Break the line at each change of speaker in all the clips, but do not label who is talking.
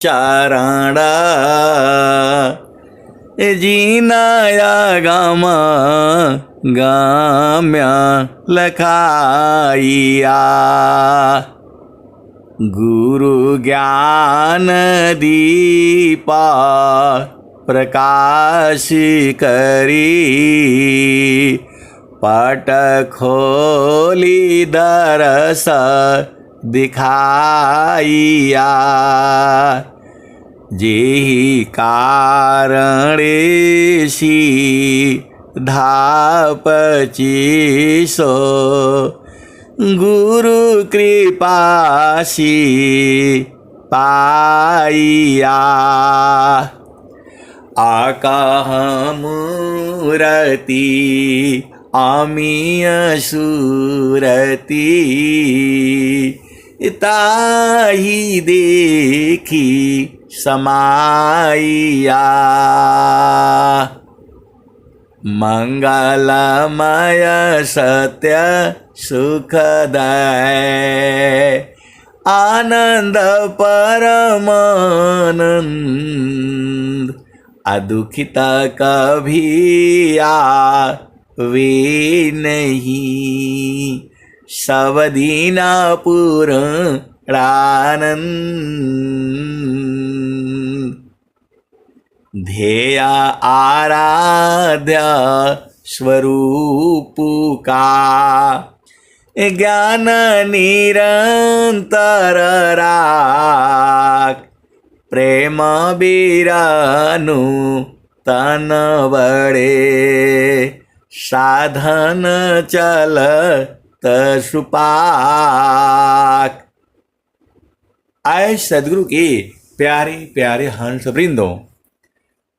चारणा जीनाया gamma गाम्या लखाइया गुरु ज्ञान दीपा प्रकाश करी पट खोली दरस दिखाइया जेहि कारणेशी धापचिसो गुरु कृपासी पाइया आकाह मूरति आमीय सुरति ताहि देखी समाइया मंगलमय सत्य सुखदाय आनंद परमानंद अदुखित कभी आवे नहीं सब दीना पूर्णानंद ध्येय आराध्य स्वरूप का ज्ञान निरंतर राख प्रेम बीरानु तन बड़े साधन चल सुपाक। आए सदगुरु के प्यारे प्यारे हंस वृंदों,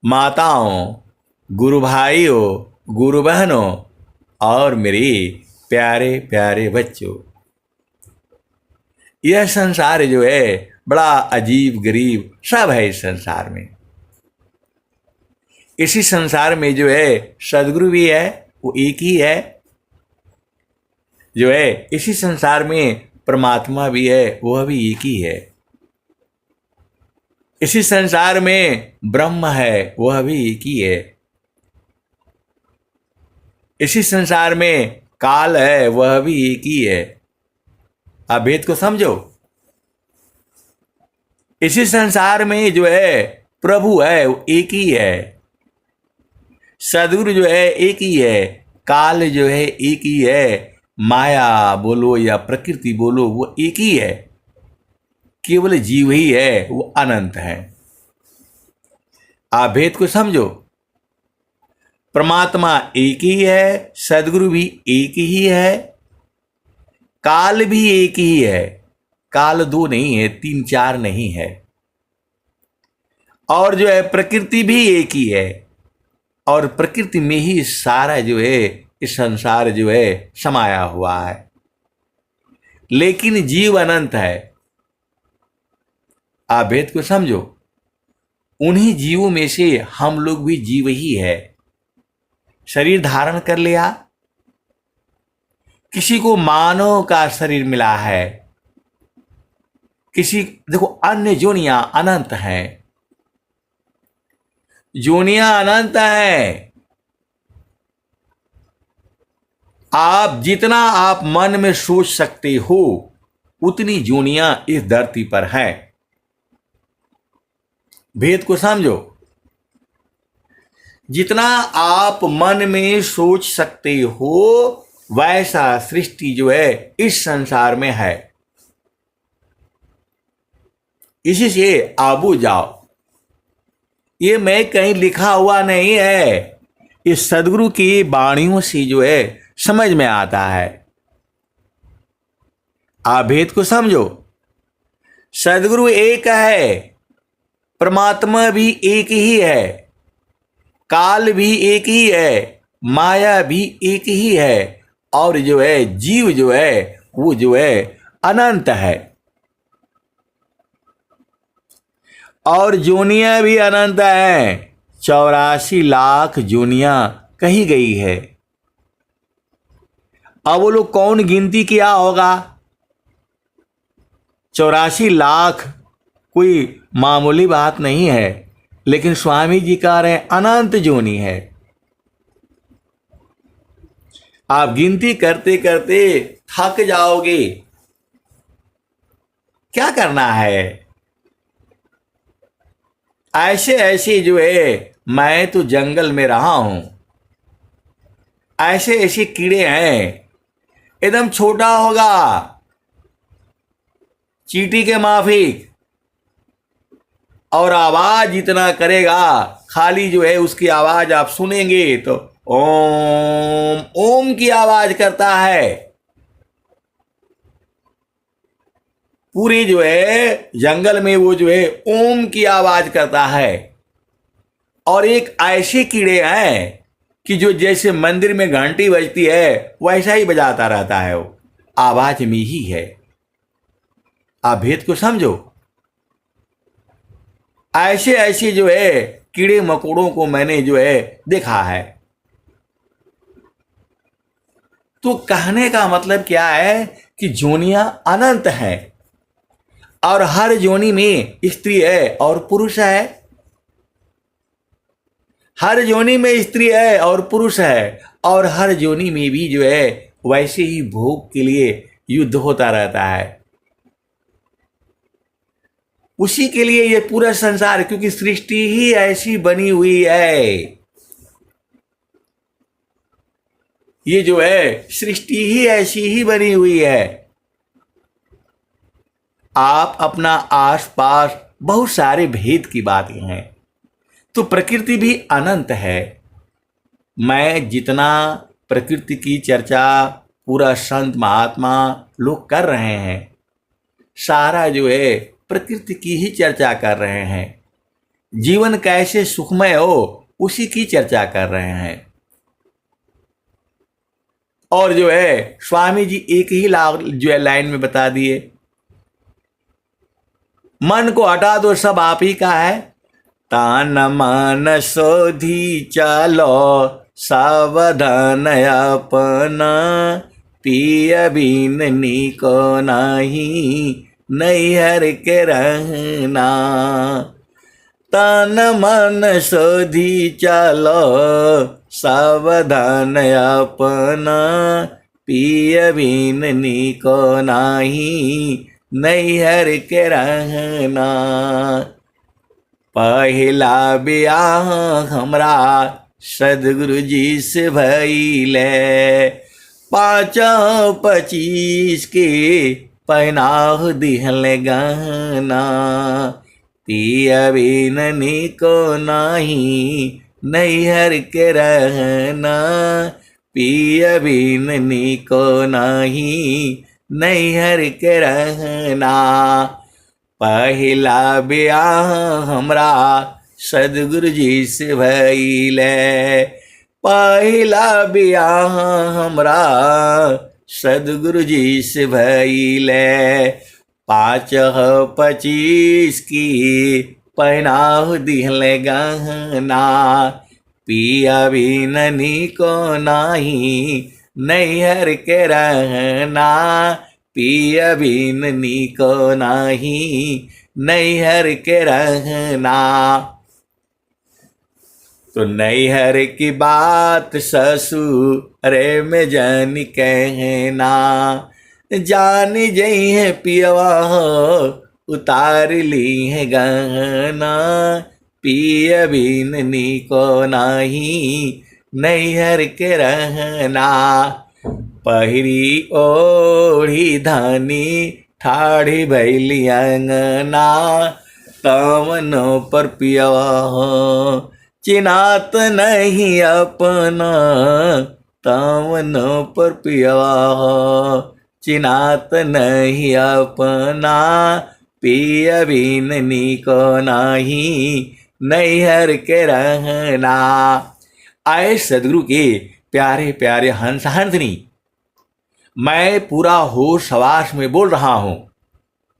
माताओं, गुरु भाइयों, गुरु बहनों और मेरे प्यारे प्यारे बच्चों, यह संसार जो है बड़ा अजीब गरीब सब है। इस संसार में, इसी संसार में जो है सदगुरु भी है, वो एक ही है। जो है इसी संसार में परमात्मा भी है, वह भी एक ही है। इसी संसार में ब्रह्म है, वह भी एक ही है। इसी संसार में काल है, वह भी एक ही है। आप भेद को समझो। इसी संसार में जो है प्रभु है, वो एक ही है। सदगुरु जो है एक ही है। काल जो है एक ही है। माया बोलो या प्रकृति बोलो, वो एक ही है। केवल जीव ही है, वो अनंत है। आप भेद को समझो। परमात्मा एक ही है, सदगुरु भी एक ही है, काल भी एक ही है। काल दो नहीं है, तीन चार नहीं है। और जो है प्रकृति भी एक ही है, और प्रकृति में ही सारा जो है इस संसार जो है समाया हुआ है। लेकिन जीव अनंत है। आप भेद को समझो। उन्हीं जीवों में से हम लोग भी जीव ही है। शरीर धारण कर लिया, किसी को मानव का शरीर मिला है, किसी देखो अन्य जोनियां अनंत हैं। जोनियां अनंत हैं। आप जितना आप मन में सोच सकते हो उतनी जोनियां इस धरती पर हैं। भेद को समझो। जितना आप मन में सोच सकते हो वैसा सृष्टि जो है इस संसार में है। इसी से आबू जाओ। ये मैं कहीं लिखा हुआ नहीं है, इस सदगुरु की वाणियों से जो है समझ में आता है। आप भेद को समझो। सदगुरु एक है, परमात्मा भी एक ही है, काल भी एक ही है, माया भी एक ही है, और जो है जीव जो है वो जो है अनंत है। और जोनियां भी अनंत हैं। 84 लाख जोनियां कही गई है। अब वो लोग कौन गिनती किया होगा? 84 लाख कोई मामूली बात नहीं है, लेकिन स्वामी जी कह रहे हैं अनंत जोनी है। आप गिनती करते करते थक जाओगे। क्या करना है? ऐसे ऐसे जो है, मैं तो जंगल में रहा हूं, ऐसे ऐसे कीड़े हैं, एकदम छोटा होगा, चींटी के माफिक, और आवाज इतना करेगा, खाली जो है उसकी आवाज आप सुनेंगे तो ओम ओम की आवाज करता है। पूरी जो है जंगल में वो जो है ओम की आवाज करता है। और एक ऐसे कीड़े हैं कि जो जैसे मंदिर में घंटी बजती है वैसा ही बजाता रहता है, वो आवाज में ही है। आप भेद को समझो। ऐसे ऐसे जो है कीड़े मकोड़ों को मैंने जो है देखा है। तो कहने का मतलब क्या है कि जोनियां अनंत हैं, और हर जोनी में स्त्री है और पुरुष है। हर जोनी में स्त्री है और पुरुष है, और हर जोनी में भी जो है वैसे ही भोग के लिए युद्ध होता रहता है। उसी के लिए ये पूरा संसार, क्योंकि सृष्टि ही ऐसी बनी हुई है। ये जो है सृष्टि ही ऐसी ही बनी हुई है। आप अपना आसपास बहुत सारे भेद की बातें हैं, तो प्रकृति भी अनंत है। मैं जितना प्रकृति की चर्चा पूरा संत महात्मा लोग कर रहे हैं, सारा जो है प्रकृति की ही चर्चा कर रहे हैं। जीवन कैसे सुखमय हो उसी की चर्चा कर रहे हैं। और जो है स्वामी जी एक ही जो है लाइन में बता दिए, मन को हटा दो, सब आप ही का है। तान मन सोधी चालो सावधान अपना, पिय बिन निको नहीं नैहर के रहना। तन मन सोधी चालो सावधान अपना, पिय बिन निको नाही नैहर के रहना। पहला ब्याह हमरा सदगुरु जी से भइले, 5-25 के पहनाह दिहले गहना। पिया बिन निको नाही नैहर के रहना, पिया बिन निको नाही नैहर के रहना। पहला ब्याह हमरा सदगुरु जी से भइले, पहला ब्याह हमरा सदगुरु जी से भइले। 5-25 की पहनाह दिहले गहना, पिया बिन निको नाही नैहर के रहना, पिया बिन निको नाही नैहर के रहना। तो नैहर की बात ससुर में जन कहना, जान जई है पियवा उतार ली है गहना, पिया बिन निको नाही नैहर के रहना। पहिरी ओढ़ी धानी ठाढ़ी भैली अंगना, तवनो पर पियवा चिनात नहीं अपना, तवनो पर पियवा चिनात नहीं अपना, पिया बिन निको नाही नैहर के रहना। आए सदगुरु के प्यारे प्यारे हंस हंसनी, मैं पूरा होश हवास में बोल रहा हूं।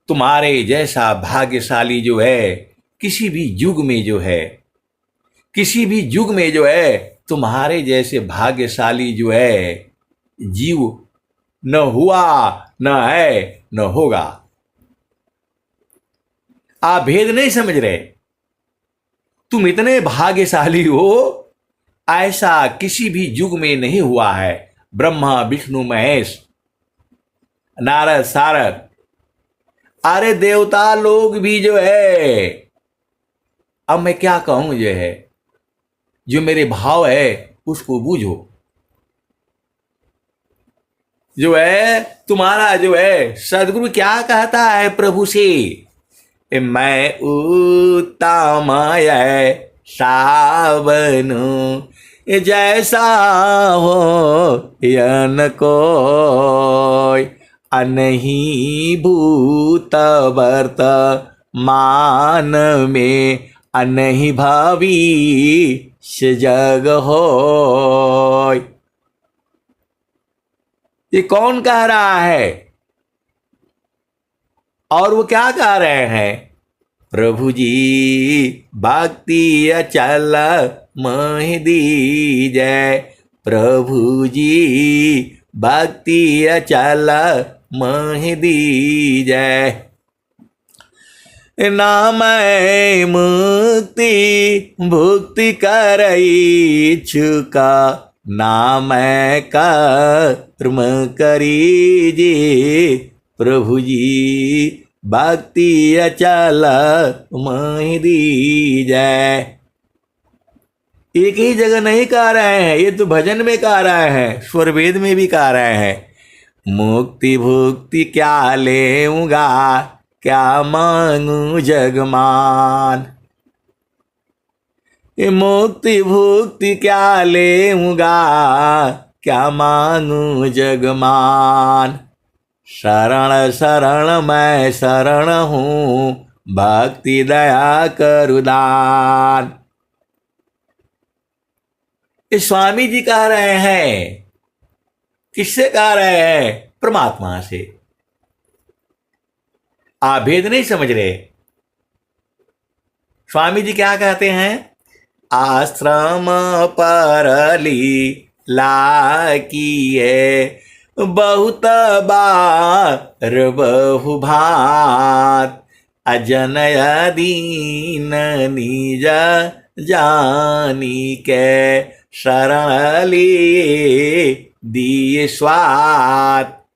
तुम्हारे जैसा भाग्यशाली जो है किसी भी युग में जो है, किसी भी युग में जो है तुम्हारे जैसे भाग्यशाली जो है जीव न हुआ, न है, न होगा। आप भेद नहीं समझ रहे। तुम इतने भाग्यशाली हो, ऐसा किसी भी युग में नहीं हुआ है। ब्रह्मा विष्णु महेश नारद सारद, अरे देवता लोग भी जो है, अब मैं क्या कहूं, जो है जो मेरे भाव है उसको बूझो। जो है तुम्हारा जो है सदगुरु क्या कहता है प्रभु से, मैं उत्तम सावन जैसा हो यन कोई, अनही भूत वर्त मान में, अनही भविष्य जग हो। ये कौन कह रहा है और वो क्या कह रहे हैं? प्रभु जी भक्ति अचल महि दीजय, प्रभु जी भक्ति अचल महि दीजय। नाम मुक्ति भुक्ति करई छुका, नाम कर्म करीजे, प्रभु जी भक्ति अचल महि दीजय। एक ही जगह नहीं कह रहे हैं, ये तो भजन में कह रहे हैं, स्वर वेद में भी कह रहे हैं। मुक्ति भुक्ति क्या लेऊंगा, क्या मांगू जगमान, मुक्ति भुक्ति क्या लेऊंगा, क्या मांगू जगमान। शरण शरण मैं शरण हूं, भक्ति दया करुदान। ये स्वामी जी कह रहे हैं। किससे कह रहे हैं? परमात्मा से। आप भेद नहीं समझ रहे। स्वामी जी क्या कहते हैं? आश्रम परली लाकिए, बहुत बार बहु भात, अजनय दीन निज जानी के, शरण लिए दिए स्वात।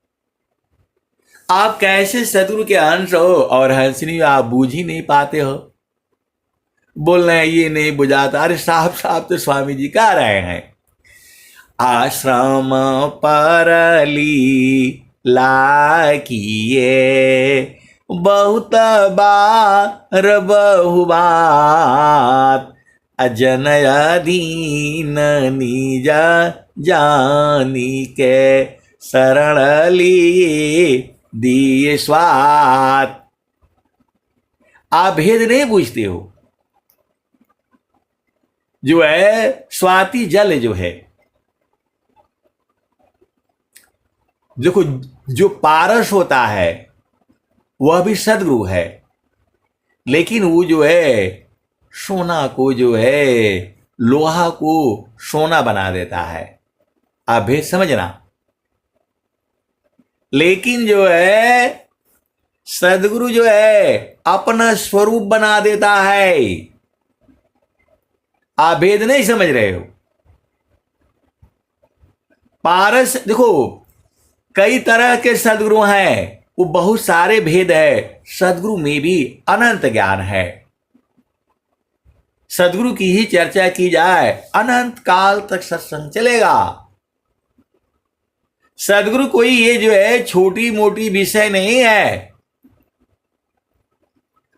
आप कैसे सदगुरु के अंश हो और हंसनी आप बूझ ही नहीं पाते हो। बोल रहे हैं ये नहीं बुझाता। अरे साफ साफ तो स्वामी जी कह रहे हैं, आश्रम परली लाकिए, बहुत बार बहु बात, अजनय दीन निज जानी के, शरण लिए दिए स्वात। आप भेद नहीं पूछते हो। जो है स्वाति जल जो है, देखो जो पारस होता है वह भी सदगुरु है, लेकिन वो जो है सोना को जो है लोहा को सोना बना देता है। आप भेद समझना। लेकिन जो है सदगुरु जो है अपना स्वरूप बना देता है। आप भेद नहीं समझ रहे हो। पारस देखो कई तरह के सदगुरु हैं, वो बहुत सारे भेद है। सदगुरु में भी अनंत ज्ञान है। सदगुरु की ही चर्चा की जाए अनंत काल तक सत्संग चलेगा। सदगुरु कोई ये जो है छोटी मोटी विषय नहीं है।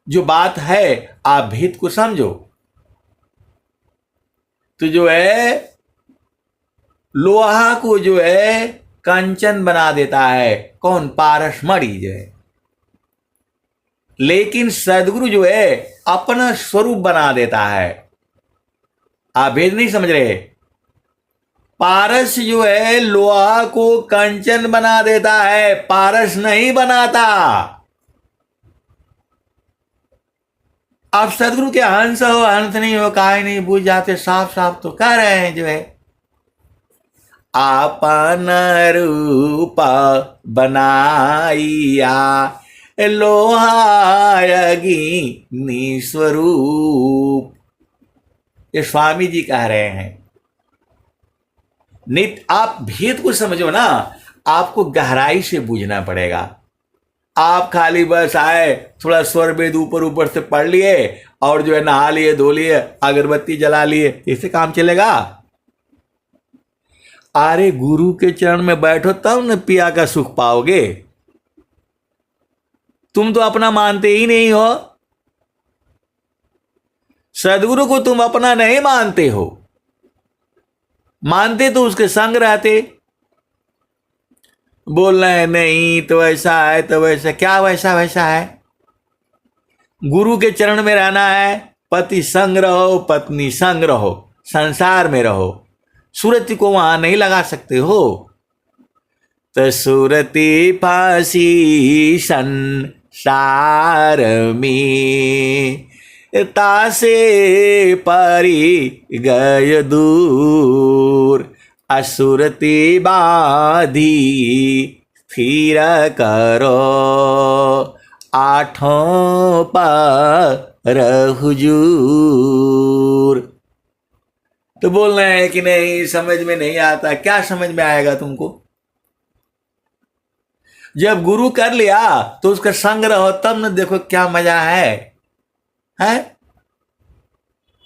जो बात है आप भेद को समझो। तो जो है लोहा को जो है कंचन बना देता है कौन? पारस मणि जो है। लेकिन सदगुरु जो है अपना स्वरूप बना देता है। आप भेद नहीं समझ रहे। पारस जो है लोहा को कंचन बना देता है, पारस नहीं बनाता। आप सदगुरु के हंस हो हंस नहीं हो काहे नहीं बूझ जाते। साफ साफ तो कह रहे हैं जो है आपन रूप बनाइया, लोहायगी स्वरूप। ये स्वामी जी कह रहे हैं। नित्य आप भेद को समझो ना, आपको गहराई से बूझना पड़ेगा। आप खाली बस आए, थोड़ा स्वर वेद ऊपर ऊपर से पढ़ लिए और जो है नहा लिए, धो लिए, अगरबत्ती जला लिए, इससे काम चलेगा? अरे गुरु के चरण में बैठो तब न पिया का सुख पाओगे। तुम तो अपना मानते ही नहीं हो, सदगुरु को तुम अपना नहीं मानते हो। मानते तो उसके संग रहते। बोल रहे हैं नहीं तो ऐसा है तो वैसा, क्या वैसा वैसा है? गुरु के चरण में रहना है, पति संग रहो, पत्नी संग रहो, संसार में रहो। सुरति को वहां नहीं लगा सकते हो। तो सुरति फांसी संसार में, तासे परी गय दूर। असुरति बाधी स्थिर करो, आठों पर हुजूर। तो बोल रहे हैं कि नहीं समझ में नहीं आता। क्या समझ में आएगा तुमको? जब गुरु कर लिया तो उसका संग रहो, तब न देखो क्या मजा है?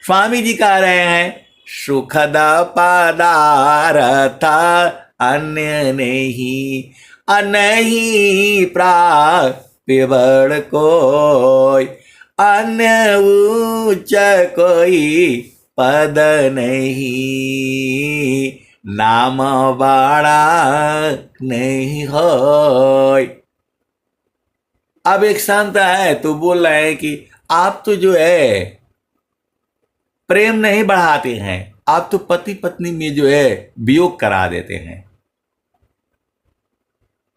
स्वामी जी कह रहे हैं सुखद पदार्थ अन्य नहीं, अनही प्राप्य बड़ कोई, अन्य उच्च कोई पद नहीं, नाम बड़ा नहीं हो। अब एक संत है तो बोल रहे हैं कि आप तो जो है प्रेम नहीं बढ़ाते हैं, आप तो पति पत्नी में जो है वियोग करा देते हैं,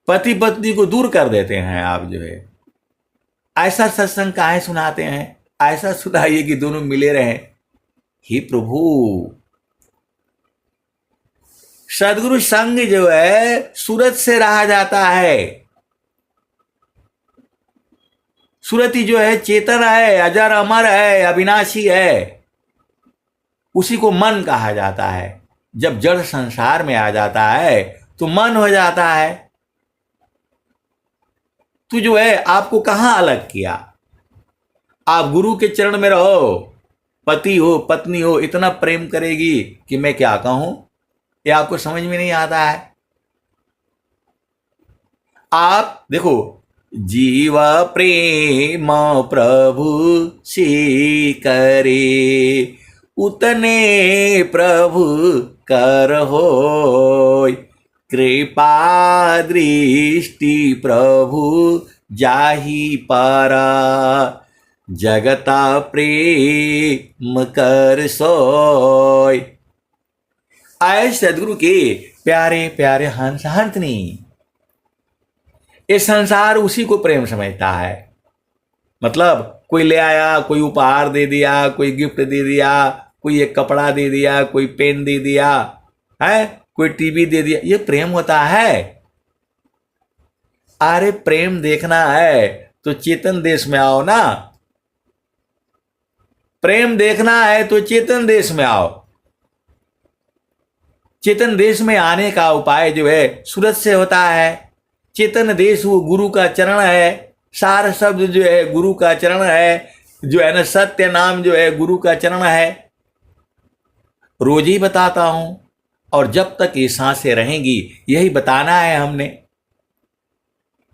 पति पत्नी को दूर कर देते हैं आप जो है। ऐसा सत्संग काहे सुनाते हैं? ऐसा सुनाइए कि दोनों मिले रहें। हे प्रभु, सदगुरु संग जो है सूरत से रहा जाता है। सुरति जो है चेतन है, अजर अमर है, अविनाशी है, उसी को मन कहा जाता है। जब जड़ संसार में आ जाता है तो मन हो जाता है। तो जो है आपको कहां अलग किया? आप गुरु के चरण में रहो, पति हो पत्नी हो इतना प्रेम करेगी कि मैं क्या कहूं, ये आपको समझ में नहीं आता है। आप देखो, जीव प्रेम प्रभु से करे, उतने प्रभु कर होय, कृपा दृष्टि प्रभु जाहि पारा, जगता प्रेम कर सोय। आए सदगुरु के प्यारे प्यारे हंस हंसनी, ये संसार उसी को प्रेम समझता है। मतलब कोई ले आया, कोई उपहार दे दिया, कोई गिफ्ट दे दिया, कोई एक कपड़ा दे दिया, कोई पेन दे दिया है, कोई टीवी दे दिया, ये प्रेम होता है? अरे प्रेम देखना है तो चेतन देश में आओ ना। प्रेम देखना है तो चेतन देश में आओ। चेतन देश में आने का उपाय जो है सूरत से होता है। चेतन देश वो गुरु का चरण है। सार शब्द जो है गुरु का चरण है, जो है ना सत्य नाम जो है गुरु का चरण है। रोज ही बताता हूं और जब तक ये सांसें रहेंगी यही बताना है हमने,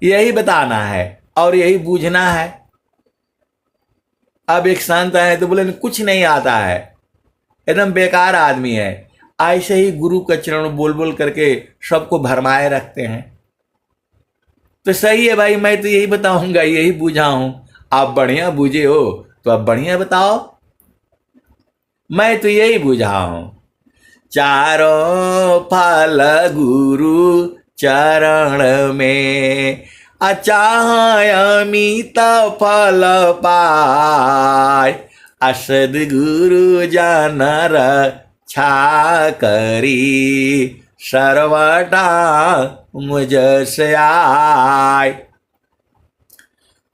यही बताना है और यही बूझना है। अब एक संत है तो बोले कुछ नहीं आता है, एकदम बेकार आदमी है। ऐसे ही गुरु का चरण बोल बोल करके सबको भरमाए रखते हैं। तो सही है भाई, मैं तो यही बताऊंगा, यही बूझा हूं। आप बढ़िया बूझे हो तो आप बढ़िया बताओ, मैं तो यही बूझा हूं। चारों फल गुरु चरण में, अचाह अमित फल पाय, असद गुरु जन रक्षा करी, सर्वटा मुझ से आय।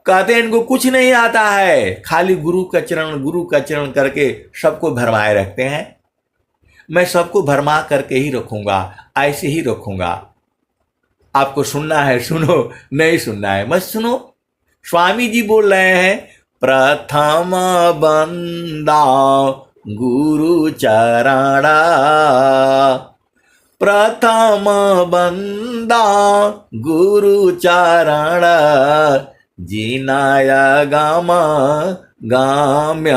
कहते हैं इनको कुछ नहीं आता है, खाली गुरु का चरण करके सबको भरमाए रखते हैं। मैं सबको भरमा करके ही रखूंगा, ऐसे ही रखूंगा। आपको सुनना है सुनो, नहीं सुनना है मत सुनो। स्वामी जी बोल रहे हैं, प्रथम बंदा गुरु चरणा, प्रथम बंदा गुरु चरण, जिनाया गाम गाम्य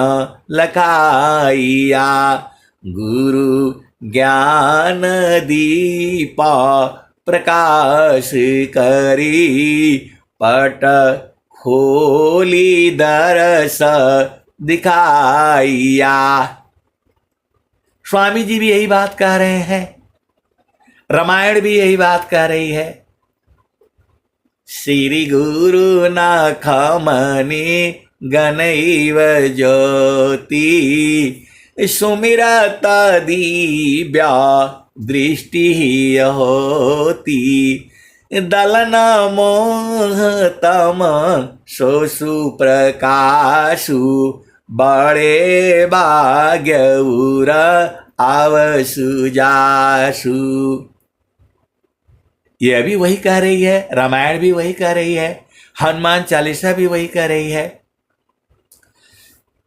लखाइया, गुरु ज्ञान दीपा प्रकाश करी, पट खोली दरस दिखाइया। स्वामी जी भी यही बात कह रहे हैं, रामायण भी यही बात कह रही है। श्री गुरु नाथ मणि गणैव ज्योति, सुमिरत दिव्या दृष्टि होती, दलन मोहतम सोसु प्रकाशु, बड़े भाग्य उर आवसु जासु। यह भी वही कह रही है, रामायण भी वही कह रही है, हनुमान चालीसा भी वही कह रही है।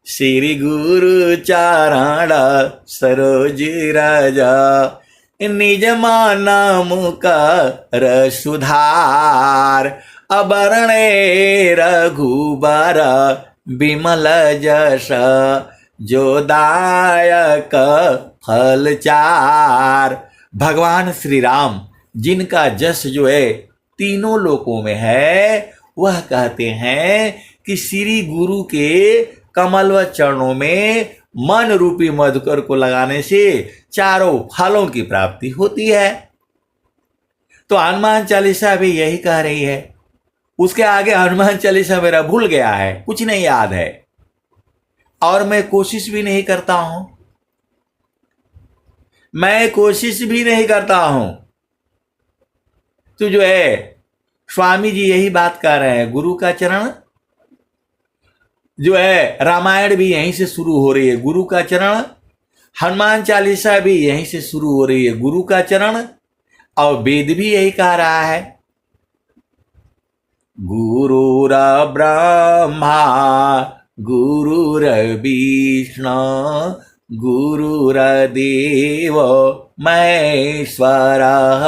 श्री गुरु चरण सरोज राजा, निज माना मुकर सुधार, अबरणे रघुबर विमल जस, जो दायक फल चार। भगवान श्री राम जिनका जस जो है तीनों लोकों में है, वह कहते हैं कि श्री गुरु के कमलवत चरणों में मन रूपी मधुकर को लगाने से चारों फलों की प्राप्ति होती है। तो हनुमान चालीसा भी यही कह रही है। उसके आगे हनुमान चालीसा मेरा भूल गया है, कुछ नहीं याद है, और मैं कोशिश भी नहीं करता हूं, मैं कोशिश भी नहीं करता हूं। तो जो है स्वामी जी यही बात कर रहे हैं, गुरु का चरण जो है, रामायण भी यहीं से शुरू हो रही है, गुरु का चरण। हनुमान चालीसा भी यहीं से शुरू हो रही है, गुरु का चरण। और वेद भी यही कह रहा है, गुरुर ब्रह्मा गुरुर विष्णु गुरुर्देव महेश्वरः,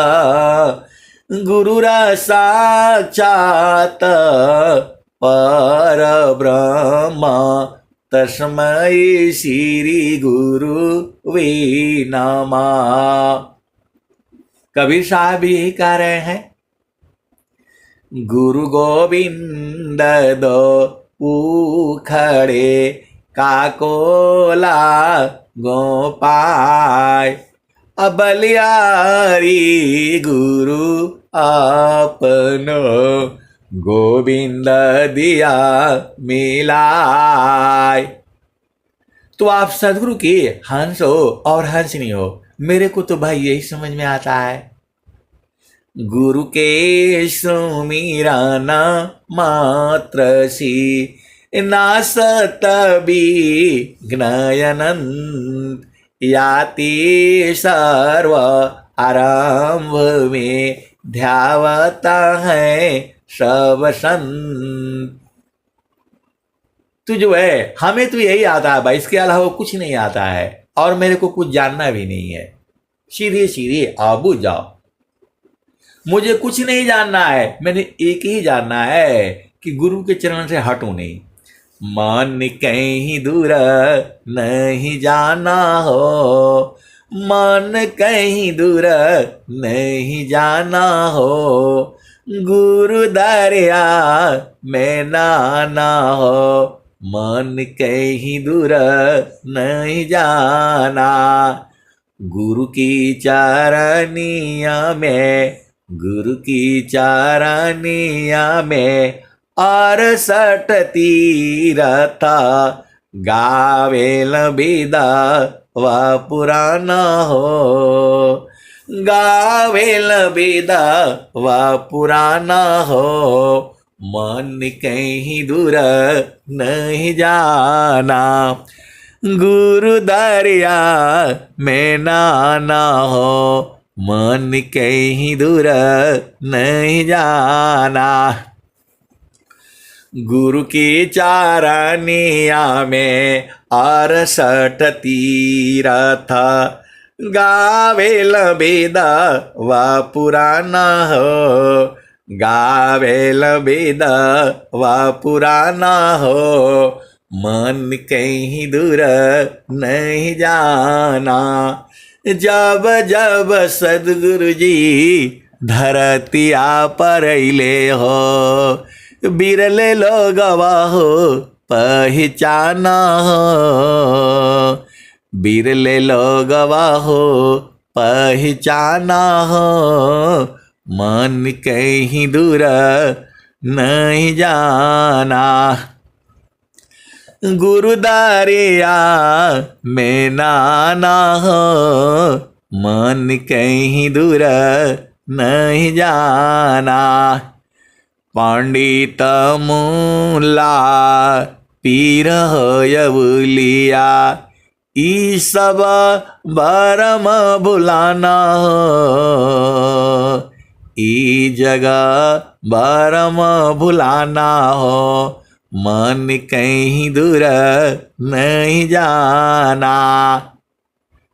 गुरुर साक्षात् परब्रह्म, तस्मै श्री गुरुवे नमः। कबीर साहब भी यही कह रहे हैं, गुरु गोविंद दो उखड़े, काकोला गोपाय, अबलियारी गुरु आपनो, गोविंद दिया मिलाय। तो आप सदगुरु के हंस हो और हंसनी हो, मेरे को तो भाई यही समझ में आता है। गुरु के सुमिरन मात्र सी, नासत विघ्नयनंत, याति सर्व आरंभ में, ध्यावता है सब संत। तो जो है हमें तो यही आता है भाई, इसके अलावा कुछ नहीं आता है, और मेरे को कुछ जानना भी नहीं है। सीधे सीधे आबू जाओ, मुझे कुछ नहीं जानना है, मैंने एक ही जानना है कि गुरु के चरण से हटूं नहीं। मन कहीं दूर नहीं जाना हो, मन कहीं दूर नहीं जाना हो, गुरु दरिया में नाना हो, मन कहीं दूर नहीं जाना। गुरु की चरनिया में, गुरु की चरनिया में, 68 तीरथ गावेल बिदा व पुराना हो, गावेल बिदा व पुराना हो, मन कहीं दूर नहीं जाना। गुरु दरिया में नाना हो, मन कहीं दूर नहीं जाना। गुरु की चारनिया में 68 तीरथ, गावे लबेदा व पुराना हो, गावे लबेदा व पुराना हो, मन कहीं दूर नहीं जाना। जब जब सदगुरु जी धरतिया पर अइले हो, बिरले लोगवा हो पहचाना हो, बिरले लोगवा हो पहचाना हो, मन कहीं दूर नहीं जाना। गुरुदारिया में नाना हो, मन कहीं दूर नहीं जाना। पंडित मूला पीर होयवलिया, ई सब भरम भुलाना हो, ई जगह भरम भुलाना हो, मन कहीं दूर नहीं जाना।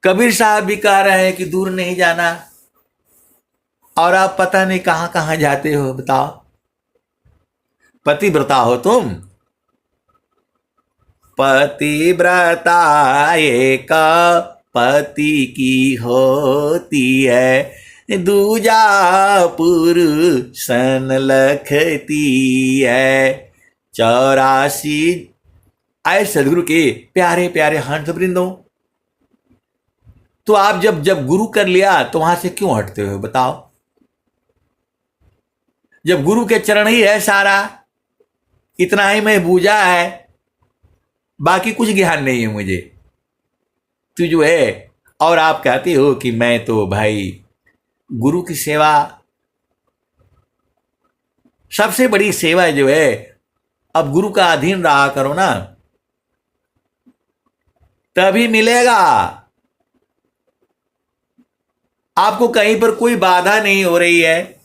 कबीर साहब भी कह रहे हैं कि दूर नहीं जाना, और आप पता नहीं कहां कहां जाते हो। बताओ, पतिव्रता हो तुम, पतिव्रता एक पति की होती है, दूजा पुरुषन लखती है। 84 आए सदगुरु के प्यारे प्यारे हंस वृंदों। तो आप जब जब गुरु कर लिया तो वहां से क्यों हटते हो? बताओ, जब गुरु के चरण ही है सारा, इतना ही मैं बूझा है, बाकी कुछ ज्ञान नहीं है मुझे, तू जो है। और आप कहते हो कि मैं तो भाई गुरु की सेवा, सबसे बड़ी सेवा जो है, अब गुरु का अधीन रहा करो ना, तभी मिलेगा। आपको कहीं पर कोई बाधा नहीं हो रही है,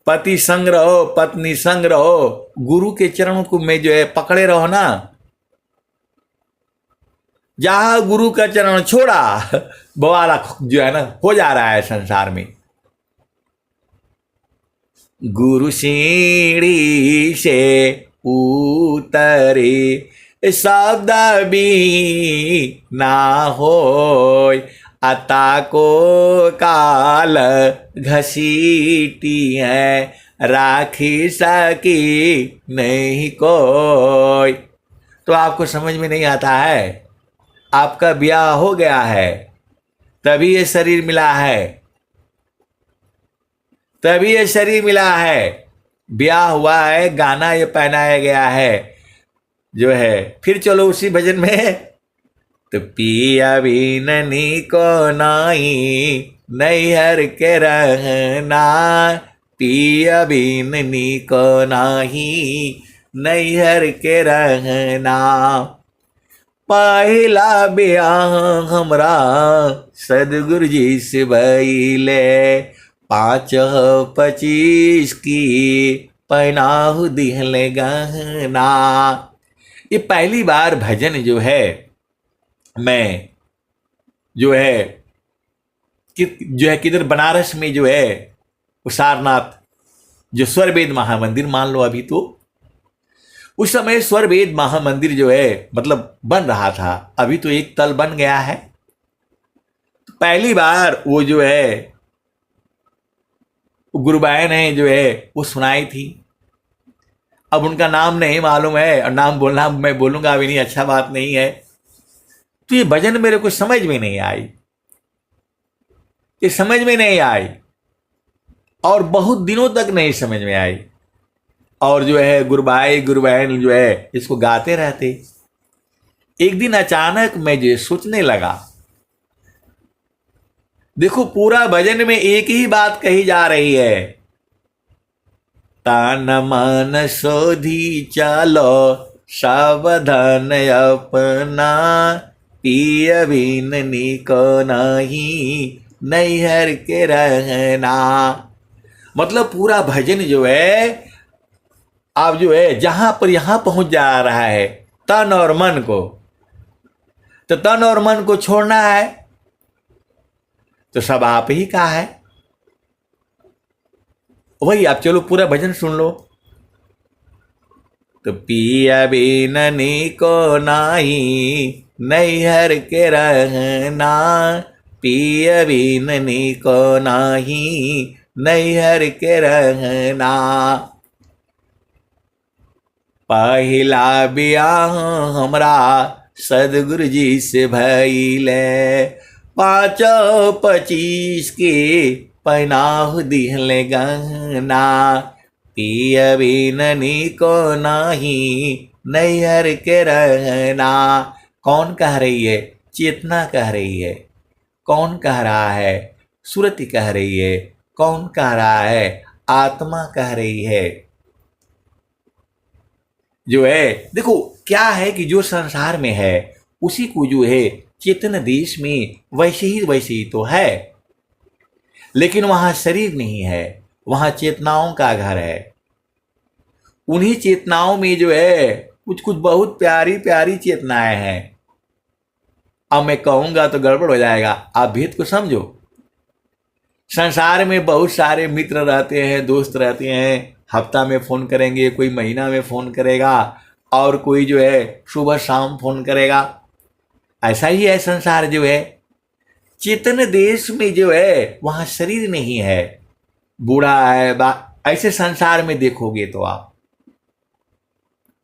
पति संग रहो, पत्नी संग रहो, गुरु के चरणों को में जो है पकड़े रहो ना। जहां गुरु का चरण छोड़ा, बवाला जो है ना हो जा रहा है संसार में। गुरु सीढ़ी से उतरे, शब्द भी ना होय, अता को काल घसीटी है, राखी सकी नहीं कोई। तो आपको समझ में नहीं आता है, आपका ब्याह हो गया है, तभी ये शरीर मिला है, तभी ये शरीर मिला है, ब्याह हुआ है, गाना ये पहनाया गया है जो है। फिर चलो उसी भजन में, तो पिया बिननी को नाई नैहर के रहना, पिया बिननी को नाही नैहर के रहना। पहला ब्याह हमरा सदगुरु जी से भइले, 5-25 की पहनाहु दिहले गहना। ये पहली बार भजन जो है मैं जो है किधर बनारस में जो है सारनाथ जो स्वरवेद महामंदिर मान लो, अभी तो उस समय स्वरवेद महामंदिर जो है मतलब बन रहा था, अभी तो एक तल बन गया है। तो पहली बार वो जो है गुरुबायन है जो है वो सुनाई थी। अब उनका नाम नहीं मालूम है, और नाम बोलना मैं बोलूंगा भी नहीं, अच्छा बात नहीं है। तो ये भजन मेरे को समझ में नहीं आई, ये समझ में नहीं आई, और बहुत दिनों तक नहीं समझ में आई। और जो है गुरुबाई गुरुबहन जो है इसको गाते रहते। एक दिन अचानक मैं जो सोचने लगा, देखो पूरा भजन में एक ही बात कही जा रही है, तान मन शोधी चालो सावधान अपना, पिय बिन निको नहीं नैहर के रहना। मतलब पूरा भजन जो है आप जो है जहां पर यहां पहुंच जा रहा है तन और मन को, तो तन और मन को छोड़ना है तो सब आप ही का है। वही आप चलो पूरा भजन सुन लो। तो पिया बिन निको नाही नैहर के रहना, पिया बिन निको नाही नैहर के रहना। पहिला बियाह हमरा सदगुरु जी से भइले, 5-25 के पहनाहु दिहले गहना, पिय बिन निको नाही नैहर के रहना। कौन कह रही है? चेतना कह रही है। कौन कह रहा है? सुरति कह रही है। कौन कह रहा है? आत्मा कह रही है। जो है देखो क्या है कि जो संसार में है उसी को जो है चेतन देश में वैसे ही तो है, लेकिन वहां शरीर नहीं है, वहां चेतनाओं का घर है। उन्हीं चेतनाओं में जो है कुछ कुछ बहुत प्यारी प्यारी चेतनाएं हैं। अब मैं कहूंगा तो गड़बड़ हो जाएगा, आप भेद को समझो। संसार में बहुत सारे मित्र रहते हैं, दोस्त रहते हैं, हफ्ता में फ़ोन करेंगे, कोई महीना में फ़ोन करेगा, और कोई जो है सुबह शाम फ़ोन करेगा। ऐसा ही है संसार जो है। चेतन देश में जो है वहाँ शरीर नहीं है, बूढ़ा है, ऐसे संसार में देखोगे तो आप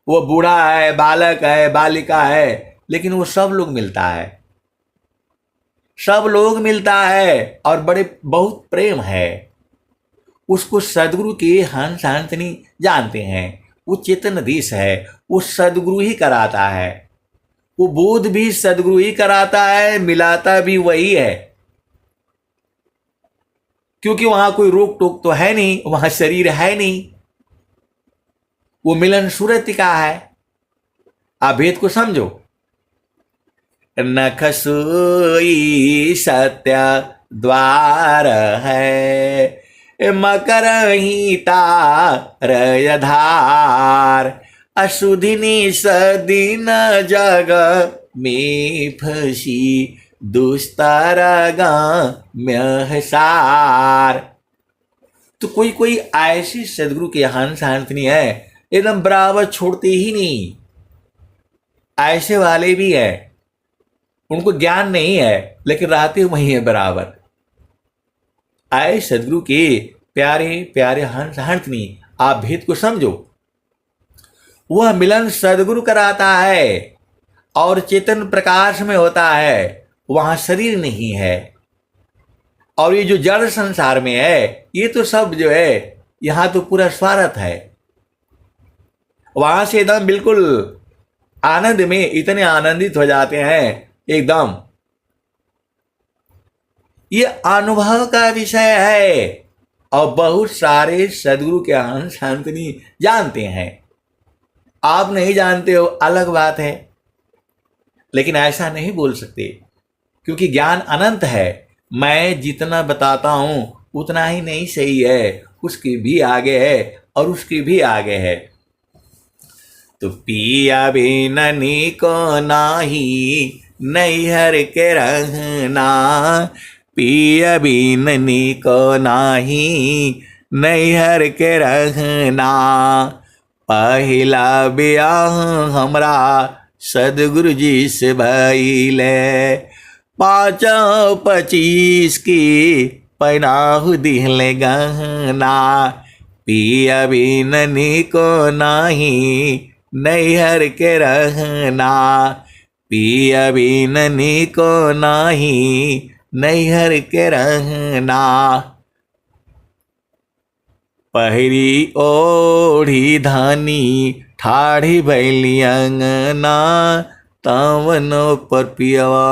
वो बूढ़ा है, बालक है, बालिका है, लेकिन वो सब लोग मिलता है, सब लोग मिलता है और बड़े बहुत प्रेम है। उसको सदगुरु के हंस हंसनी जानते हैं। वो चेतन देश है, वो सदगुरु ही कराता है, वो बोध भी सदगुरु ही कराता है, मिलाता भी वही है। क्योंकि वहां कोई रोक टोक तो है नहीं, वहां शरीर है नहीं, वो मिलन सूरत का है। आप भेद को समझो। नख सोई सत्य द्वार है, मकर ही तारधार, अशुधिनी सदीन जग में फसी, दुस्तर म्यहसार। तो कोई कोई ऐसी सदगुरु के हंस हंसनी है एकदम बराबर छोड़ते ही नहीं, ऐसे वाले भी है। उनको ज्ञान नहीं है लेकिन रहते वही है बराबर। आए सदगुरु के प्यारे प्यारे हंस हंसनी, आप भेद को समझो। वह मिलन सदगुरु कराता है और चेतन प्रकाश में होता है, वहां शरीर नहीं है। और ये जो जड़ संसार में है ये तो सब जो है यहां तो पूरा स्वार्थ है। वहां से एकदम बिल्कुल आनंद में इतने आनंदित हो जाते हैं एकदम। ये अनुभव का विषय है और बहुत सारे सदगुरु के हंस हंसनी जानते हैं। आप नहीं जानते हो अलग बात है, लेकिन ऐसा नहीं बोल सकते क्योंकि ज्ञान अनंत है। मैं जितना बताता हूं उतना ही नहीं सही है, उसके भी आगे है और उसके भी आगे है। तो पिया बिन निको नाही नैहर के रहना, पिया बिन निको नाही नैहर के रहना। पहिला बियाह हमरा सदगुरु जी से भइले, 5-25 की पहनाहु दिहले गहना, पिया बिन निको नाही नैहर के रहना, पिया बिन निको नाही नैहर के रहना। पहिरी ओढ़ी धानी ठाढ़ी भैली अंगना, तवनो पर पियवा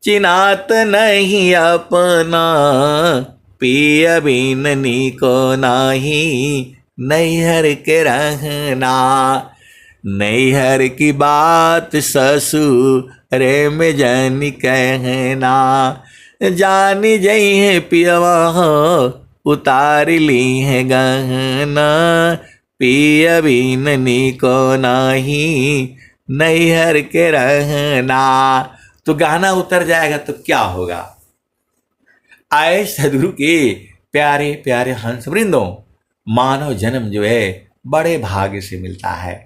चिनात नहीं अपना, पिया बिन निको नाही नैहर के रहना। नैहर की बात ससुर में जन कहना। जानी जई है पियवा हो उतार ली है गहना। पिया बिननी को नहीं नैहर के रहना। तो गहना उतर जाएगा तो क्या होगा। आए सदगुरु के प्यारे प्यारे हंस वृंदों, मानव जन्म जो है बड़े भाग्य से मिलता है।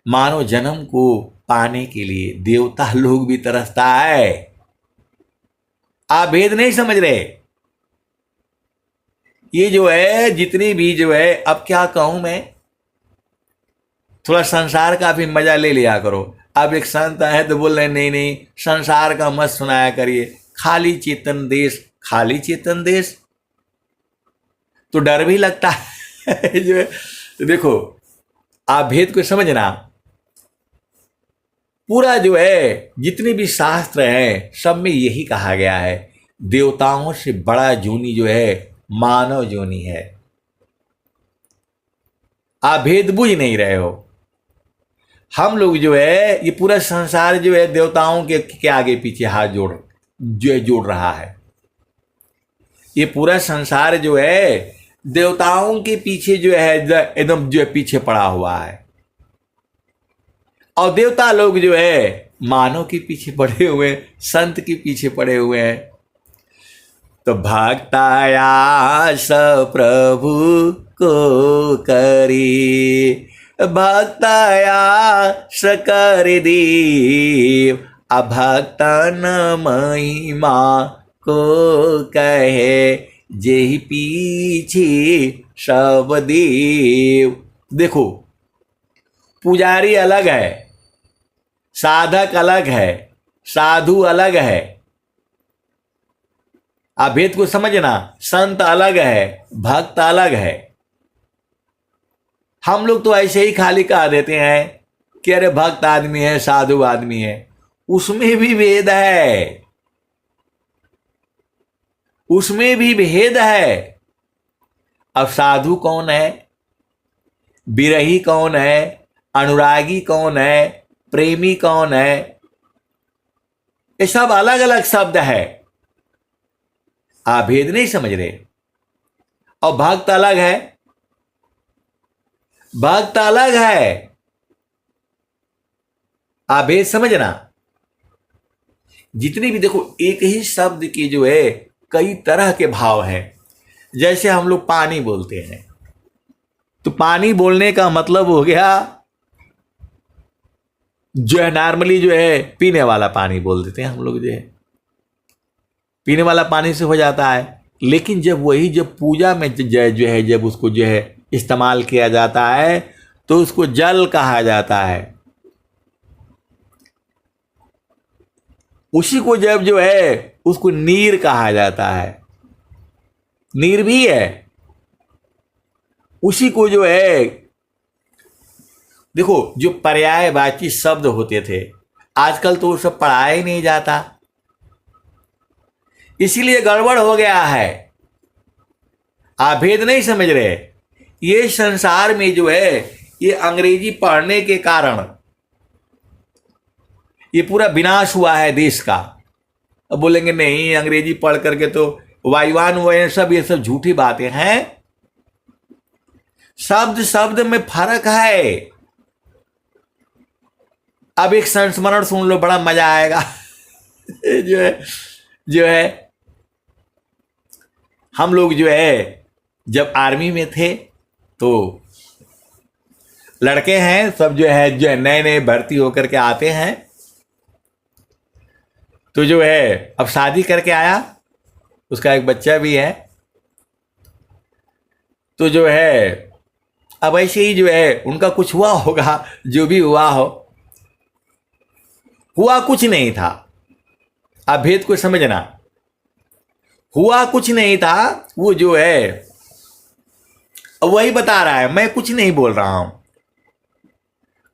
मानव जन्म को पाने के लिए देवता लोग भी तरसता है। आप भेद नहीं समझ रहे। ये जो है जितनी भी जो है, अब क्या कहूं मैं, थोड़ा संसार का भी मजा ले लिया करो। अब एक संत है तो बोल रहे नहीं नहीं संसार का मत सुनाया करिए, खाली चेतन देश, खाली चेतन देश। तो डर भी लगता है जो है। तो देखो आप भेद को समझना। पूरा जो है जितने भी शास्त्र हैं सब में यही कहा गया है, देवताओं से बड़ा जोनी जो है मानव जोनी है। आप भेद बुझ नहीं रहे हो। हम लोग जो है ये पूरा संसार जो है देवताओं के आगे पीछे हाथ जोड़ रहा है। ये पूरा संसार जो है देवताओं के पीछे जो है एकदम जो है पीछे पड़ा हुआ है। और देवता लोग जो है मानव के पीछे पड़े हुए, संत के पीछे पड़े हुए हैं। तो भक्ताया स प्रभु को करी, भक्ताया स कर दीव, अभक्तन महिमा को कहे, जेहि पीछे सब देव। देखो पुजारी अलग है, साधक अलग है, साधु अलग है। आप भेद को समझना। संत अलग है, भक्त अलग है। हम लोग तो ऐसे ही खाली कह देते हैं कि अरे भक्त आदमी है, साधु आदमी है। उसमें भी भेद है, उसमें भी भेद है। अब साधु कौन है, विरही कौन है, अनुरागी कौन है, प्रेमी कौन है, ये सब अलग अलग शब्द है। आप भेद नहीं समझ रहे। और भक्त अलग है, भक्त अलग है। आप भेद समझना। जितनी भी देखो एक ही शब्द की जो है कई तरह के भाव हैं। जैसे हम लोग पानी बोलते हैं तो पानी बोलने का मतलब हो गया जो है नॉर्मली जो है पीने वाला पानी बोल देते हैं हम लोग, जो है पीने वाला पानी से हो जाता है। लेकिन जब वही जब पूजा में जो है जब उसको जो है इस्तेमाल किया जाता है तो उसको जल कहा जाता है। उसी को जब जो है उसको नीर कहा जाता है, नीर भी है। उसी को जो है देखो जो पर्यायवाची शब्द होते थे आजकल तो वो सब पढ़ाया ही नहीं जाता, इसीलिए गड़बड़ हो गया है। आप भेद नहीं समझ रहे। ये संसार में जो है ये अंग्रेजी पढ़ने के कारण ये पूरा विनाश हुआ है देश का। अब बोलेंगे नहीं अंग्रेजी पढ़ करके तो वायुवान हुए, सब ये सब झूठी बातें हैं। शब्द शब्द में फर्क है। अब एक संस्मरण सुन लो, बड़ा मजा आएगा। जो है हम लोग जो है जब आर्मी में थे तो लड़के हैं सब जो है नए नए भर्ती होकर के आते हैं। तो जो है अब शादी करके आया, उसका एक बच्चा भी है। तो जो है अब ऐसे ही जो है उनका कुछ हुआ होगा, जो भी हुआ हो, हुआ कुछ नहीं था। आप भेद को समझना। हुआ कुछ नहीं था। वो जो है वही बता रहा है, मैं कुछ नहीं बोल रहा हूं।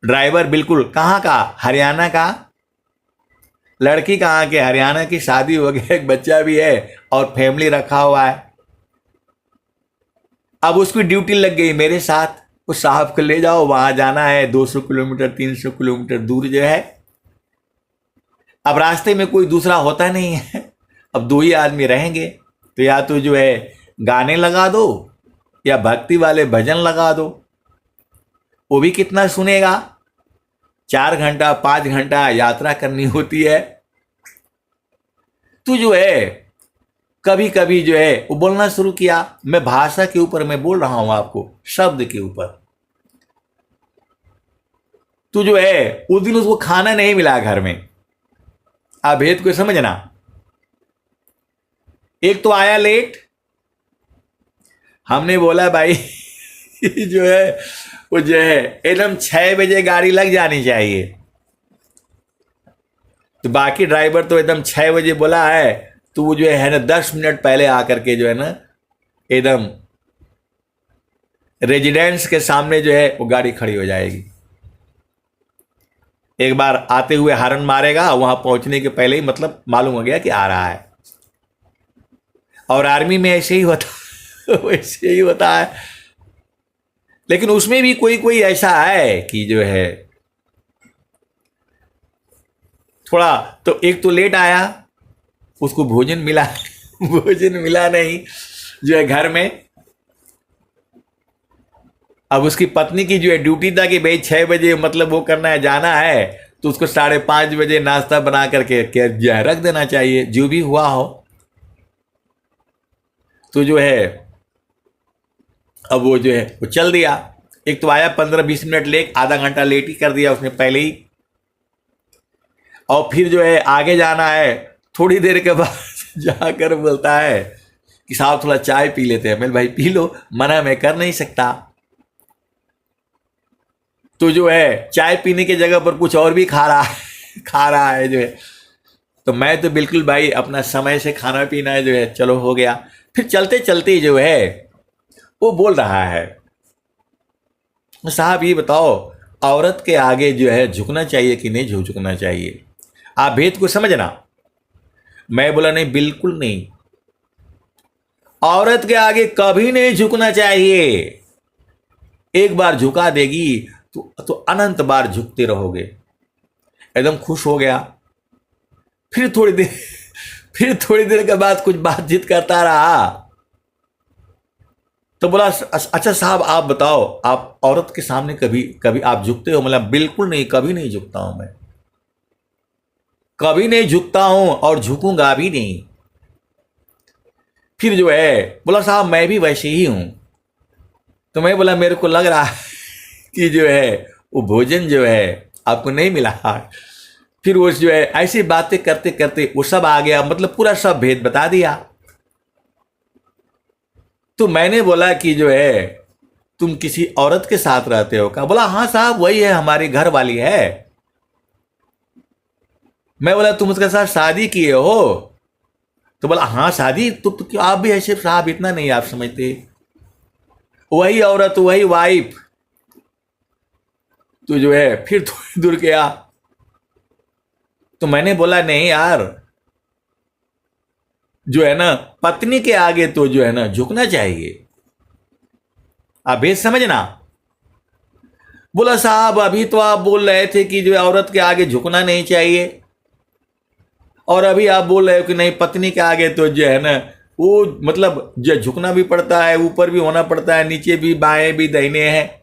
ड्राइवर बिल्कुल कहाँ का, हरियाणा का। लड़की कहाँ के, हरियाणा की, शादी हो गई, एक बच्चा भी है और फैमिली रखा हुआ है। अब उसकी ड्यूटी लग गई मेरे साथ, उस साहब को ले जाओ, वहां जाना है 200 किलोमीटर 300 किलोमीटर दूर जो है। अब रास्ते में कोई दूसरा होता नहीं है, अब 2 ही आदमी रहेंगे, तो या तो जो है गाने लगा दो या भक्ति वाले भजन लगा दो। वो भी कितना सुनेगा, 4 घंटा 5 घंटा यात्रा करनी होती है। तो जो है कभी कभी जो है वो बोलना शुरू किया। मैं भाषा के ऊपर मैं बोल रहा हूं आपको, शब्द के ऊपर। तो जो है उस दिन उसको खाना नहीं मिला घर में। आप भेद को समझना, एक तो आया लेट, हमने बोला भाई जो है वो जो है एकदम 6 बजे गाड़ी लग जानी चाहिए। तो बाकी ड्राइवर तो एकदम 6 बजे बोला है, तो वो जो है ना 10 मिनट पहले आकर के जो है ना एकदम रेजिडेंस के सामने जो है वो गाड़ी खड़ी हो जाएगी। एक बार आते हुए हारन मारेगा, वहां पहुंचने के पहले ही मतलब मालूम हो गया कि आ रहा है। और आर्मी में ऐसे ही होता वैसे ही होता है। लेकिन उसमें भी कोई कोई ऐसा है कि जो है थोड़ा, तो एक तो लेट आया, उसको भोजन मिला भोजन मिला नहीं जो है घर में। अब उसकी पत्नी की जो है ड्यूटी था कि भाई 6 बजे मतलब वो करना है, जाना है, तो उसको 5:30 बजे नाश्ता बना करके जो है रख देना चाहिए, जो भी हुआ हो। तो जो है अब वो जो है वो चल दिया। एक तो आया 15-20 मिनट लेट, आधा घंटा लेट ही कर दिया उसने पहले ही। और फिर जो है आगे जाना है, थोड़ी देर के बाद जाकर बोलता है कि साहब थोड़ा चाय पी लेते हैं। मैं भाई पी लो, मना मैं कर नहीं सकता। तो जो है चाय पीने की जगह पर कुछ और भी खा रहा है जो है। तो मैं तो बिल्कुल भाई अपना समय से खाना पीना है जो है, चलो हो गया। फिर चलते चलते जो है वो बोल रहा है, साहब ये बताओ औरत के आगे जो है झुकना चाहिए कि नहीं झुकना चाहिए, आप भेद को समझना। मैं बोला नहीं, बिल्कुल नहीं, औरत के आगे कभी नहीं झुकना चाहिए। एक बार झुका देगी तो अनंत बार झुकते रहोगे। एकदम खुश हो गया। फिर थोड़ी देर के बाद कुछ बातचीत करता रहा। तो बोला अच्छा साहब आप बताओ, आप औरत के सामने कभी आप झुकते हो? मतलब बिल्कुल नहीं, कभी नहीं झुकता हूं, मैं कभी नहीं झुकता हूं और झुकूंगा भी नहीं। फिर जो है बोला साहब मैं भी वैसे ही हूं। तो मैं बोला मेरे को लग रहा है कि जो है वो भोजन जो है आपको नहीं मिला। फिर वो जो है ऐसी बातें करते करते वो सब आ गया, मतलब पूरा सब भेद बता दिया। तो मैंने बोला कि जो है तुम किसी औरत के साथ रहते हो क्या? बोला हाँ साहब वही है, हमारी घर वाली है। मैं बोला तुम उसके साथ शादी किए हो? तो बोला हाँ शादी तो क्यों आप भी ऐसे साहब इतना नहीं आप समझते, वही औरत वही वाइफ। तो जो है फिर थोड़ी दूर गया। तो मैंने बोला नहीं यार, जो है ना पत्नी के आगे तो जो है ना झुकना चाहिए, आप भेद समझना। बोला साहब अभी तो आप बोल रहे थे कि जो औरत के आगे झुकना नहीं चाहिए, और अभी आप बोल रहे हो कि नहीं पत्नी के आगे तो जो है ना वो मतलब जो झुकना भी पड़ता है, ऊपर भी होना पड़ता है, नीचे भी, बाएं भी, दाहिने हैं।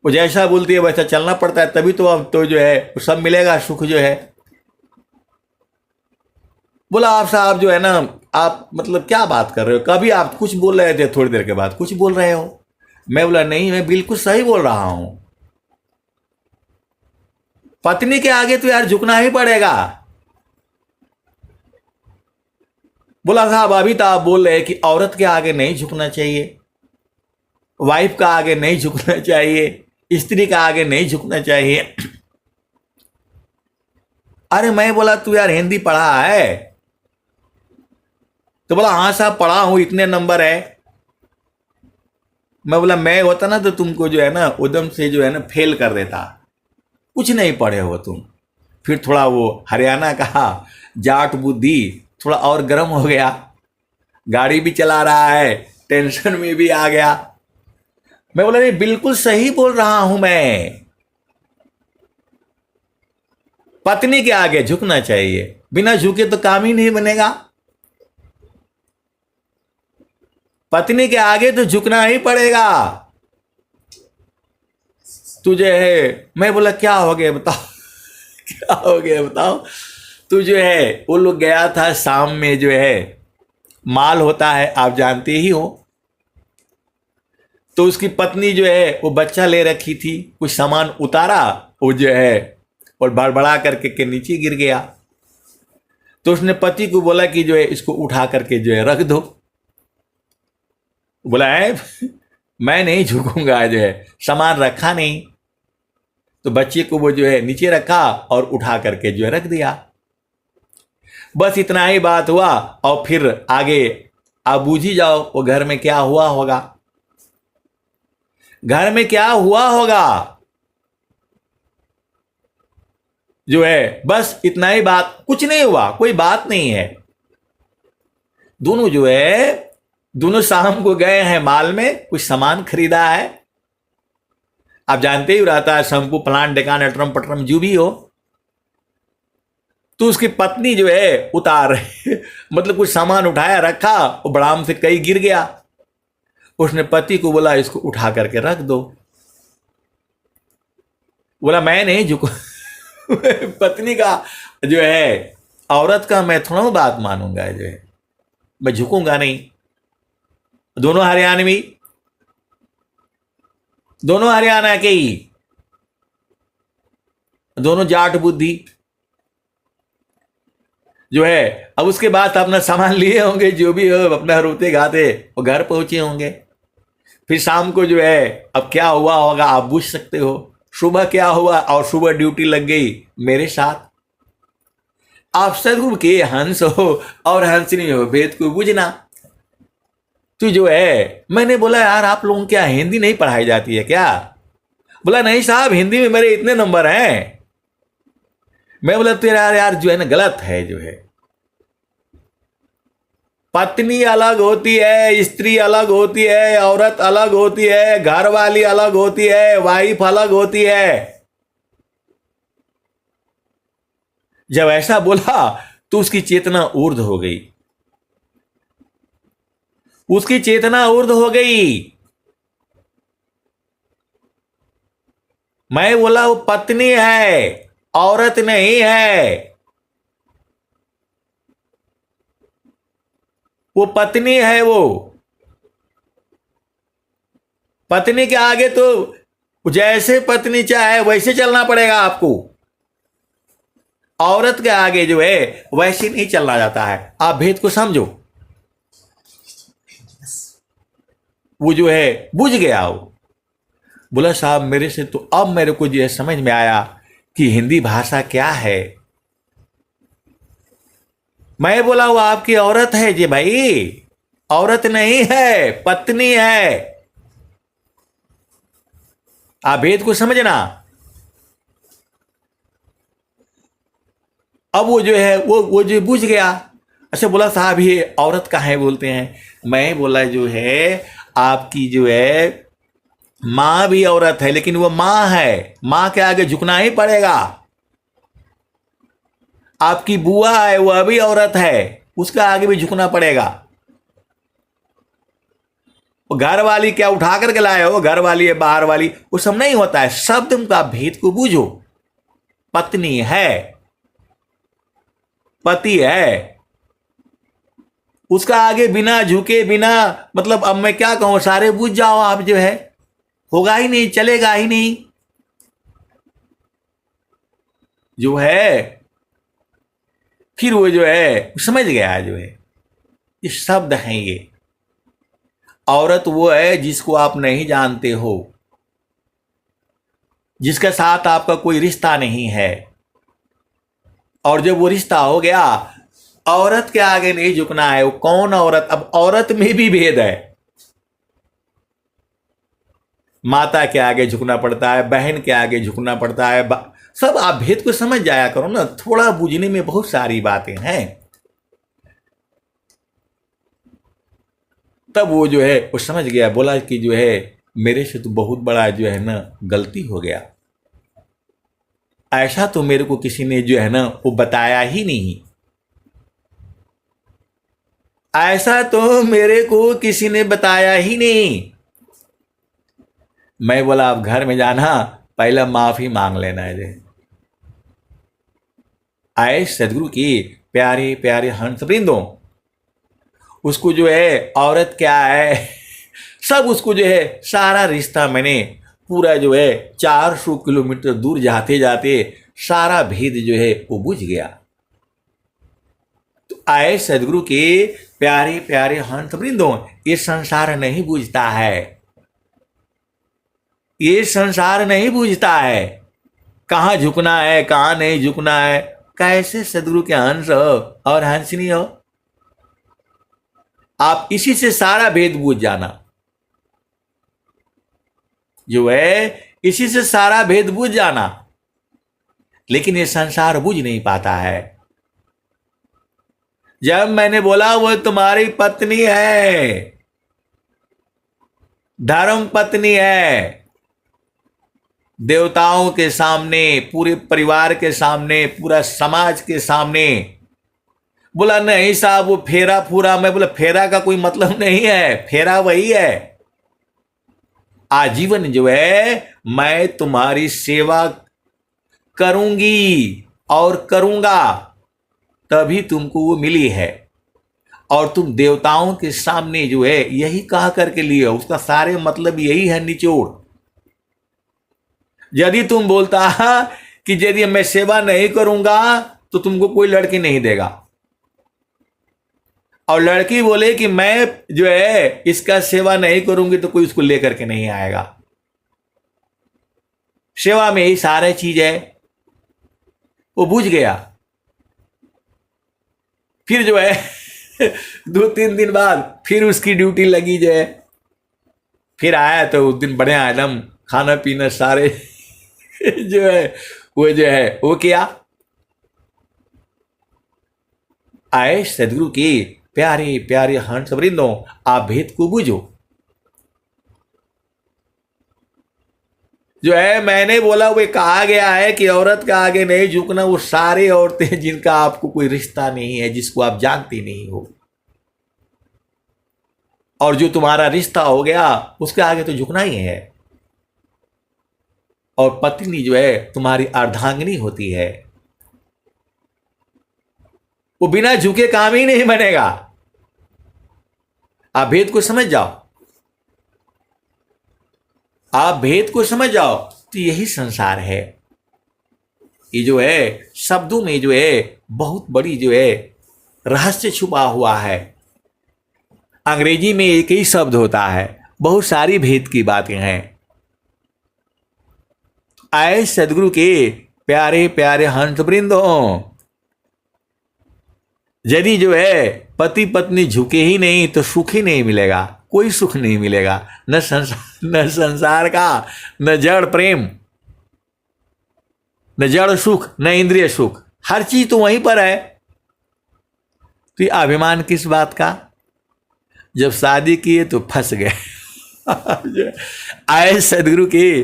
वो जैसा बोलती है वैसा चलना पड़ता है, तभी तो अब तो जो है सब मिलेगा सुख जो है। बोला आप साहब जो है ना आप मतलब क्या बात कर रहे हो, कभी आप कुछ बोल रहे थे, थोड़ी देर के बाद कुछ बोल रहे हो। मैं बोला नहीं मैं बिल्कुल सही बोल रहा हूं, पत्नी के आगे तो यार झुकना ही पड़ेगा। बोला साहब अभी तो आप बोल रहे हैं कि औरत के आगे नहीं झुकना चाहिए, वाइफ का आगे नहीं झुकना चाहिए, स्त्री का आगे नहीं झुकना चाहिए। अरे मैं बोला तू यार हिंदी पढ़ा है? तो बोला हाँ साहब पढ़ा हूं, इतने नंबर है। मैं बोला मैं होता ना तो तुमको जो है ना उदम से जो है ना फेल कर देता, कुछ नहीं पढ़े हो तुम। फिर थोड़ा वो हरियाणा का जाट बुद्धि थोड़ा और गर्म हो गया, गाड़ी भी चला रहा है टेंशन में भी आ गया। मैं बोला नहीं, बिल्कुल सही बोल रहा हूं मैं, पत्नी के आगे झुकना चाहिए, बिना झुके तो काम ही नहीं बनेगा। पत्नी के आगे तो झुकना ही पड़ेगा। तुझे है, मैं बोला क्या हो गया बताओ, क्या हो गया बताओ। तू जो है, वो लोग गया था शाम में, जो है माल होता है आप जानते ही हो, तो उसकी पत्नी जो है वो बच्चा ले रखी थी, कुछ सामान उतारा, वो जो है और बड़बड़ा करके के नीचे गिर गया। तो उसने पति को बोला कि जो है इसको उठा करके जो है रख दो। बोला है मैं नहीं झुकूंगा, जो है सामान रखा नहीं, तो बच्चे को वो जो है नीचे रखा और उठा करके जो है रख दिया। बस इतना ही बात हुआ, और फिर आगे आप बूझ ही जाओ वो घर में क्या हुआ होगा, घर में क्या हुआ होगा। जो है बस इतना ही बात, कुछ नहीं हुआ, कोई बात नहीं है। दोनों जो है, दोनों शाम को गए हैं माल में, कुछ सामान खरीदा है, आप जानते ही रहता है शैम्पू प्लांट डेकान अल्ट्रम पटरम जो भी हो। तो उसकी पत्नी जो है उतार रही मतलब कुछ सामान उठाया रखा, वो बड़ाम से कहीं गिर गया। उसने पति को बोला इसको उठा करके रख दो। बोला मैं नहीं झुकू पत्नी का जो है, औरत का मैं थोड़ा बात मानूंगा, जो है मैं झुकूंगा नहीं। दोनों हरियाणवी, दोनों हरियाणा के ही, दोनों जाट बुद्धि जो है। अब उसके बाद अपना सामान लिए होंगे, जो भी हो अपना रोते गाते वो घर पहुंचे होंगे। फिर शाम को जो है, अब क्या हुआ होगा आप पूछ सकते हो। सुबह क्या हुआ, और सुबह ड्यूटी लग गई मेरे साथ। आप सदगुरु के हंस हो और हंसनी हो, भेद को बुझना। तू जो है, मैंने बोला यार आप लोगों क्या हिंदी नहीं पढ़ाई जाती है क्या? बोला नहीं साहब, हिंदी में मेरे इतने नंबर हैं। मैं बोला तेरा यार जो है ना गलत है, जो है पत्नी अलग होती है, स्त्री अलग होती है, औरत अलग होती है, घर वाली अलग होती है, वाइफ अलग होती है। जब ऐसा बोला तो उसकी चेतना ऊर्ध्व हो गई, उसकी चेतना ऊर्ध्व हो गई। मैं बोला वो पत्नी है, औरत नहीं है, वो पत्नी है। वो पत्नी के आगे तो जैसे पत्नी चाहे वैसे चलना पड़ेगा आपको, औरत के आगे जो है वैसे नहीं चलना जाता है। आप भेद को समझो। वो जो है बुझ गया। वो बोला साहब मेरे से तो अब मेरे को जो है समझ में आया कि हिंदी भाषा क्या है। मैं बोला वो आपकी औरत है जी भाई, औरत नहीं है, पत्नी है। आप भेद को समझना। अब वो जो है वो जो बुझ गया। अच्छा बोला साहब ये औरत का है बोलते हैं। मैं बोला जो है आपकी जो है मां भी औरत है, लेकिन वो मां है, मां के आगे झुकना ही पड़ेगा। आपकी बुआ है, वह भी औरत है, उसका आगे भी झुकना पड़ेगा। वो घर वाली क्या उठा करके लाए हो, घर वाली है बाहर वाली, वो सब नहीं होता है। शब्द का भेद को बूझो। पत्नी है, पति है, उसका आगे बिना झुके, बिना मतलब अब मैं क्या कहूं, सारे बूझ जाओ आप, जो है होगा ही नहीं, चलेगा ही नहीं। जो है फिर वो जो है समझ गया, जो है ये शब्द हैं। ये औरत वो है जिसको आप नहीं जानते हो, जिसके साथ आपका कोई रिश्ता नहीं है, और जब वो रिश्ता हो गया, औरत के आगे नहीं झुकना है। वो कौन औरत? अब औरत में भी भेद है। माता के आगे झुकना पड़ता है, बहन के आगे झुकना पड़ता है, सब आप भेद को समझ जाया करो ना। थोड़ा बूझने में बहुत सारी बातें हैं। तब वो जो है वो समझ गया, बोला कि जो है मेरे से तो बहुत बड़ा जो है ना गलती हो गया, ऐसा तो मेरे को किसी ने जो है ना वो बताया ही नहीं, ऐसा तो मेरे को किसी ने बताया ही नहीं। मैं बोला आप घर में जाना, पहला माफी मांग लेना है। आए सदगुरु की प्यारे प्यारे हंस वृंदों, उसको जो है औरत क्या है सब उसको जो है सारा रिश्ता मैंने पूरा जो है 400 किलोमीटर दूर जाते जाते सारा भेद जो है वो बुझ गया। तो आए सदगुरु के प्यारे प्यारे हंस वृंदों, ये संसार नहीं बुझता है, ये संसार नहीं बुझता है, कहाँ झुकना है कहाँ नहीं झुकना है। कैसे सदगुरु के हंस हो और हंसनी हो, आप इसी से सारा भेद बूझ जाना, जो है इसी से सारा भेद बूझ जाना। लेकिन ये संसार बुझ नहीं पाता है। जब मैंने बोला वो तुम्हारी पत्नी है, धर्म पत्नी है, देवताओं के सामने, पूरे परिवार के सामने, पूरा समाज के सामने, बोला नहीं साहब वो फेरा फूरा। मैं बोला फेरा का कोई मतलब नहीं है, फेरा वही है, आजीवन जो है मैं तुम्हारी सेवा करूंगी और करूंगा, तभी तुमको वो मिली है। और तुम देवताओं के सामने जो है यही कहा करके लिए, उसका सारे मतलब यही है निचोड़। यदि तुम बोलता कि यदि मैं सेवा नहीं करूंगा तो तुमको कोई लड़की नहीं देगा, और लड़की बोले कि मैं जो है इसका सेवा नहीं करूंगी तो कोई उसको लेकर के नहीं आएगा। सेवा में ही सारे चीज है। वो बुझ गया। फिर जो है 2-3 दिन बाद फिर उसकी ड्यूटी लगी जो है, फिर आया तो उस दिन बढ़िया एकदम खाना पीना सारे जो है वो किया। आए सदगुरु की प्यारे प्यारे हंस वृंदों, आप भेद को बुझो। जो है मैंने बोला वो कहा गया है कि औरत का आगे नहीं झुकना, वो सारे औरतें जिनका आपको कोई रिश्ता नहीं है, जिसको आप जानते नहीं हो, और जो तुम्हारा रिश्ता हो गया उसके आगे तो झुकना ही है। और पत्नी जो है तुम्हारी अर्धांगिनी होती है, वो बिना झुके काम ही नहीं बनेगा। आप भेद को समझ जाओ, आप भेद को समझ जाओ, तो यही संसार है। ये जो है शब्दों में जो है बहुत बड़ी जो है रहस्य छुपा हुआ है। अंग्रेजी में एक ही शब्द होता है, बहुत सारी भेद की बातें हैं। आए सदगुरु के प्यारे प्यारे हंस वृंदों, यदि जो है पति पत्नी झुके ही नहीं तो सुख ही नहीं मिलेगा, कोई सुख नहीं मिलेगा, न संसार का, न जड़ प्रेम, न जड़ सुख, न इंद्रिय सुख, हर चीज तो वहीं पर है। तो ये अभिमान किस बात का? जब शादी किए तो फंस गए। आए सदगुरु के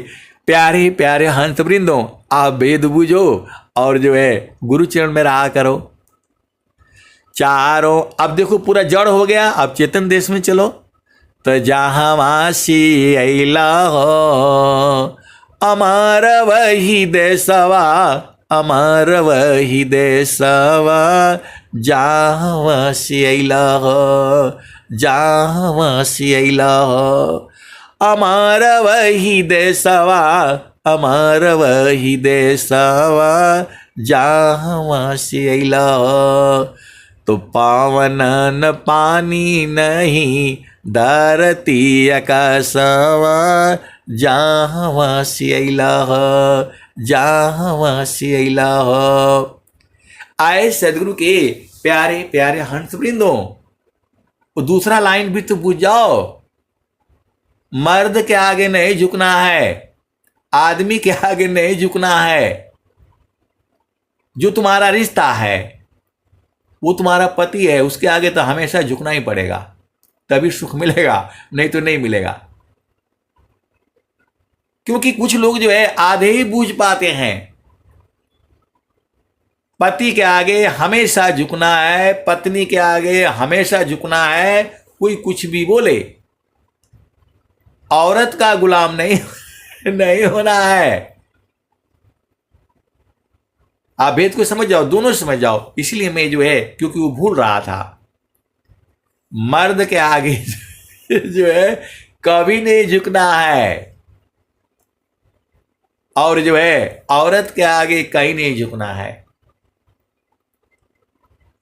प्यारे प्यारे हंस वृंदों, आप भेद बूझो और जो है गुरु चरण में रहा करो। चारों, अब देखो पूरा जड़ हो गया, अब चेतन देश में चलो। तो जहाँ वासी अला हो, अमर वही देशवा, अमर वही देशवा, जहाँ वासी अला हो, जहाँ वासी अला हो, अमर वही देशवा, अमर वही देशवा, जहाँ वासी अला हो। तो पावन न पानी नहीं धरती आकाशवा, जहाँ वासी अला हो, जहाँ वासी अला हो। आए सदगुरु के प्यारे प्यारे हंस वृंदों, वो दूसरा लाइन भी तो पूछ जाओ। मर्द के आगे नहीं झुकना है, आदमी के आगे नहीं झुकना है। जो तुम्हारा रिश्ता है, वो तुम्हारा पति है, उसके आगे तो हमेशा झुकना ही पड़ेगा, तभी सुख मिलेगा, नहीं तो नहीं मिलेगा। क्योंकि कुछ लोग जो है आधे ही बूझ पाते हैं। पति के आगे हमेशा झुकना है, पत्नी के आगे हमेशा झुकना है, कोई कुछ भी बोले, औरत का गुलाम नहीं नहीं होना है। आप भेद को समझ जाओ, दोनों समझ जाओ। इसलिए मैं जो है, क्योंकि वो भूल रहा था, मर्द के आगे जो है कभी नहीं झुकना है, और जो है औरत के आगे कहीं नहीं झुकना है।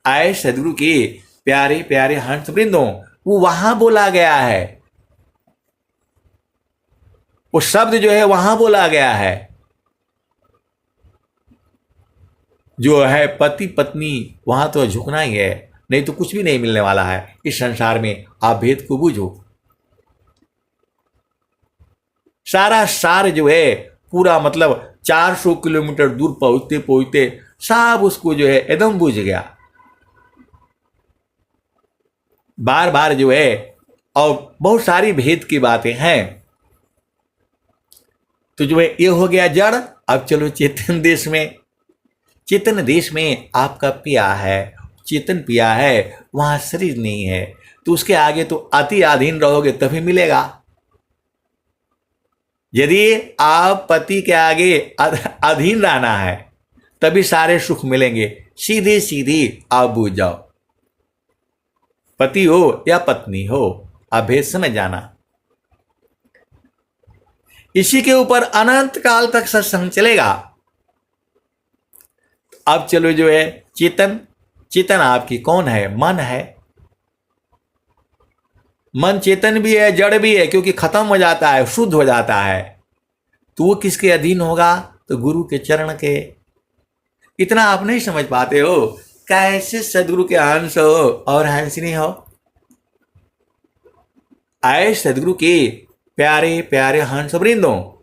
आए सदगुरु के प्यारे प्यारे हंस वृंदों, वो वहां बोला गया है, वो शब्द जो है वहां बोला गया है, जो है पति पत्नी, वहां तो झुकना ही है, नहीं तो कुछ भी नहीं मिलने वाला है इस संसार में। आप भेद को बूझो। सारा सार जो है पूरा, मतलब 400 किलोमीटर दूर पहुंचते पहुंचते सब उसको जो है एकदम बूझ गया। बार बार जो है, और बहुत सारी भेद की बातें हैं। तो जो है ये हो गया जड़। अब चलो चेतन देश में। चेतन देश में आपका पिया है, चेतन पिया है, वहां शरीर नहीं है, तो उसके आगे तो अति अधीन रहोगे तभी मिलेगा। यदि आप पति के आगे अधीन रहना है तभी सारे सुख मिलेंगे। सीधे सीधे आप बूझ जाओ, पति हो या पत्नी हो, आप भेद समझ जाना। इसी के ऊपर अनंत काल तक सत्संग चलेगा। अब चलो जो है चेतन, चेतन आपकी कौन है? मन है। मन चेतन भी है, जड़ भी है, क्योंकि खत्म हो जाता है, शुद्ध हो जाता है। तो वो किसके अधीन होगा? तो गुरु के चरण के। इतना आप नहीं समझ पाते हो, कैसे सदगुरु के हंस हो और हंसनी हो। आए सदगुरु के प्यारे प्यारे हंस वृंदों,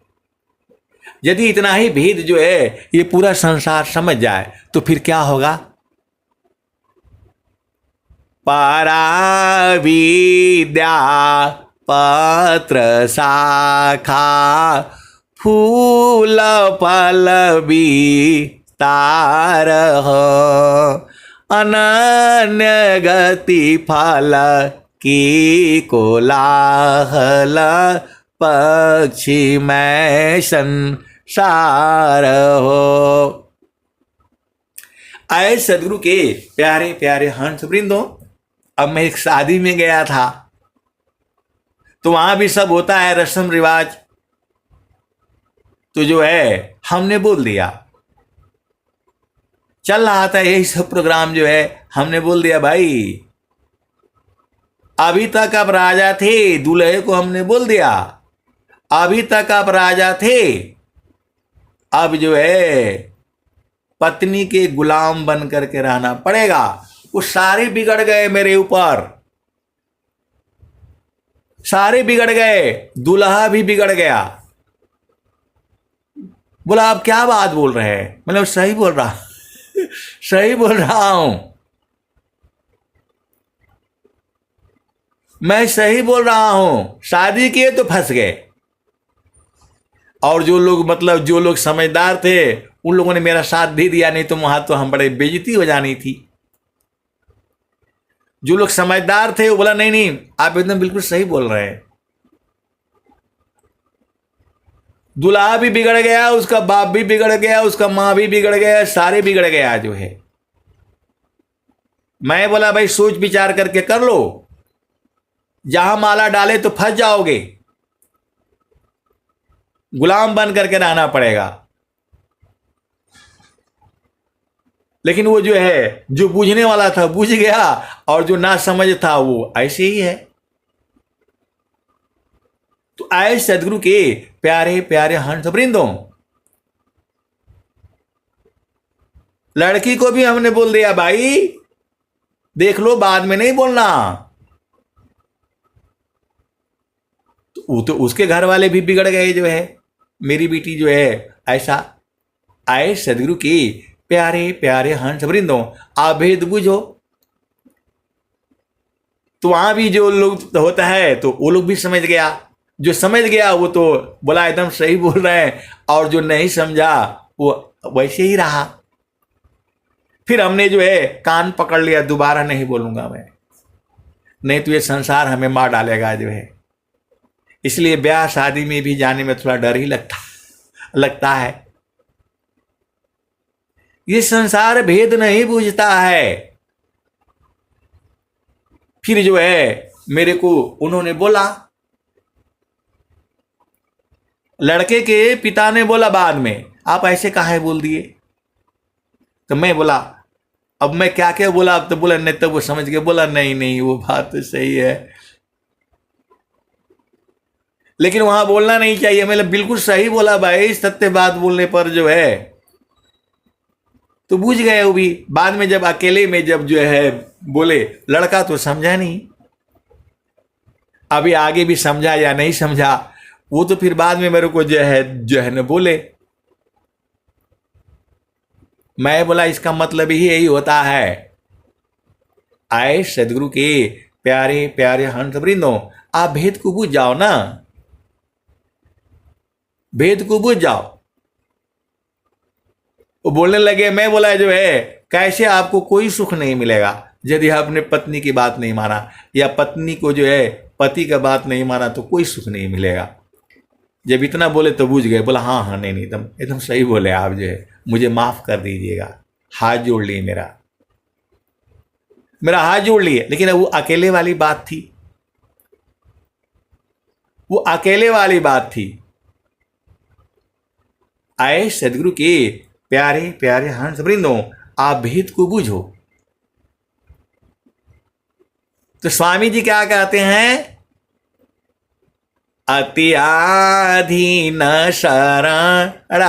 यदि इतना ही भेद जो है ये पूरा संसार समझ जाए तो फिर क्या होगा? पराविद्या पत्र शाखा फूल फल विस्तार अनन्य गति फल की कोलाहल पक्षी में संसार हो। आए सदगुरु के प्यारे प्यारे हंस वृंदों, अब मैं एक शादी में गया था, तो वहां भी सब होता है रस्म रिवाज। तो जो है हमने बोल दिया, चल रहा था यही सब प्रोग्राम, जो है हमने बोल दिया भाई अभी तक आप राजा थे, दूल्हे को हमने बोल दिया अभी तक आप राजा थे, अब जो है पत्नी के गुलाम बन करके रहना पड़ेगा। वो सारे बिगड़ गए मेरे ऊपर, सारे बिगड़ गए, दूल्हा भी बिगड़ गया। बोला आप क्या बात बोल रहे हैं? मतलब सही बोल रहा सही बोल रहा हूं, मैं सही बोल रहा हूं। शादी किए तो फंस गए। और जो लोग, मतलब जो लोग समझदार थे, उन लोगों ने मेरा साथ दे दिया, नहीं तो वहां तो हम बड़े बेइज्जती हो जानी थी। जो लोग समझदार थे वो बोला नहीं नहीं आप एकदम बिल्कुल सही बोल रहे हैं। दूल्हा भी बिगड़ गया, उसका बाप भी बिगड़ गया, उसका मां भी बिगड़ गया, सारे बिगड़ गया जो है। मैं बोला भाई सोच विचार करके कर लो, जहां माला डाले तो फंस जाओगे, गुलाम बन करके रहना पड़ेगा। लेकिन वो जो है, जो बूझने वाला था बूझ गया, और जो ना समझ था वो ऐसे ही है। तो आए सदगुरु के प्यारे प्यारे हंस वृंदों, लड़की को भी हमने बोल दिया भाई देख लो, बाद में नहीं बोलना। तो उसके घर वाले भी बिगड़ गए जो है, मेरी बेटी जो है ऐसा। आए सदगुरु की प्यारे प्यारे हंस वृंदों, आप भेद बुझो। तो वहां भी जो लोग होता है तो वो लोग भी समझ गया, जो समझ गया वो तो बोला एकदम सही बोल रहे हैं, और जो नहीं समझा वो वैसे ही रहा। फिर हमने जो है कान पकड़ लिया, दोबारा नहीं बोलूंगा मैं, नहीं तो ये संसार हमें मार डालेगा जो है। इसलिए ब्याह शादी में भी जाने में थोड़ा डर ही लगता है। ये संसार भेद नहीं बूझता है। फिर जो है मेरे को उन्होंने बोला, लड़के के पिता ने बोला बाद में, आप ऐसे काहे बोल दिए? तो मैं बोला, अब मैं क्या क्या बोला? अब तो बोला नहीं, तो वो समझ के बोला नहीं नहीं वो बात तो सही है, लेकिन वहां बोलना नहीं चाहिए। मैं बिल्कुल सही बोला भाई, सत्य बात बोलने पर जो है तो बूझ गए वो भी। बाद में जब अकेले में जब जो है बोले, लड़का तो समझा नहीं, अभी आगे भी समझा या नहीं समझा वो तो फिर बाद में मेरे को जो है न बोले। मैं बोला इसका मतलब ही यही होता है, आए सदगुरु के प्यारे प्यारे हंस वृंदों, आप भेद को बूझ जाओ ना, भेद को बूझ जाओ। वो बोलने लगे, मैं बोला जो है कैसे आपको कोई सुख नहीं मिलेगा यदि आपने पत्नी की बात नहीं माना, या पत्नी को जो है पति का बात नहीं माना तो कोई सुख नहीं मिलेगा। जब इतना बोले तो बूझ गए, बोला हाँ हाँ नहीं नहीं एकदम एकदम सही बोले आप, जो है मुझे माफ कर दीजिएगा, हाथ जोड़ लिए, मेरा हाथ जोड़ लिए। लेकिन वो अकेले वाली बात थी, वो अकेले वाली बात थी। आए सदगुरु के प्यारे प्यारे हंस वृंदों, आप भेद को बूझो। तो स्वामी जी क्या कहते हैं, अति आधीन शरणागत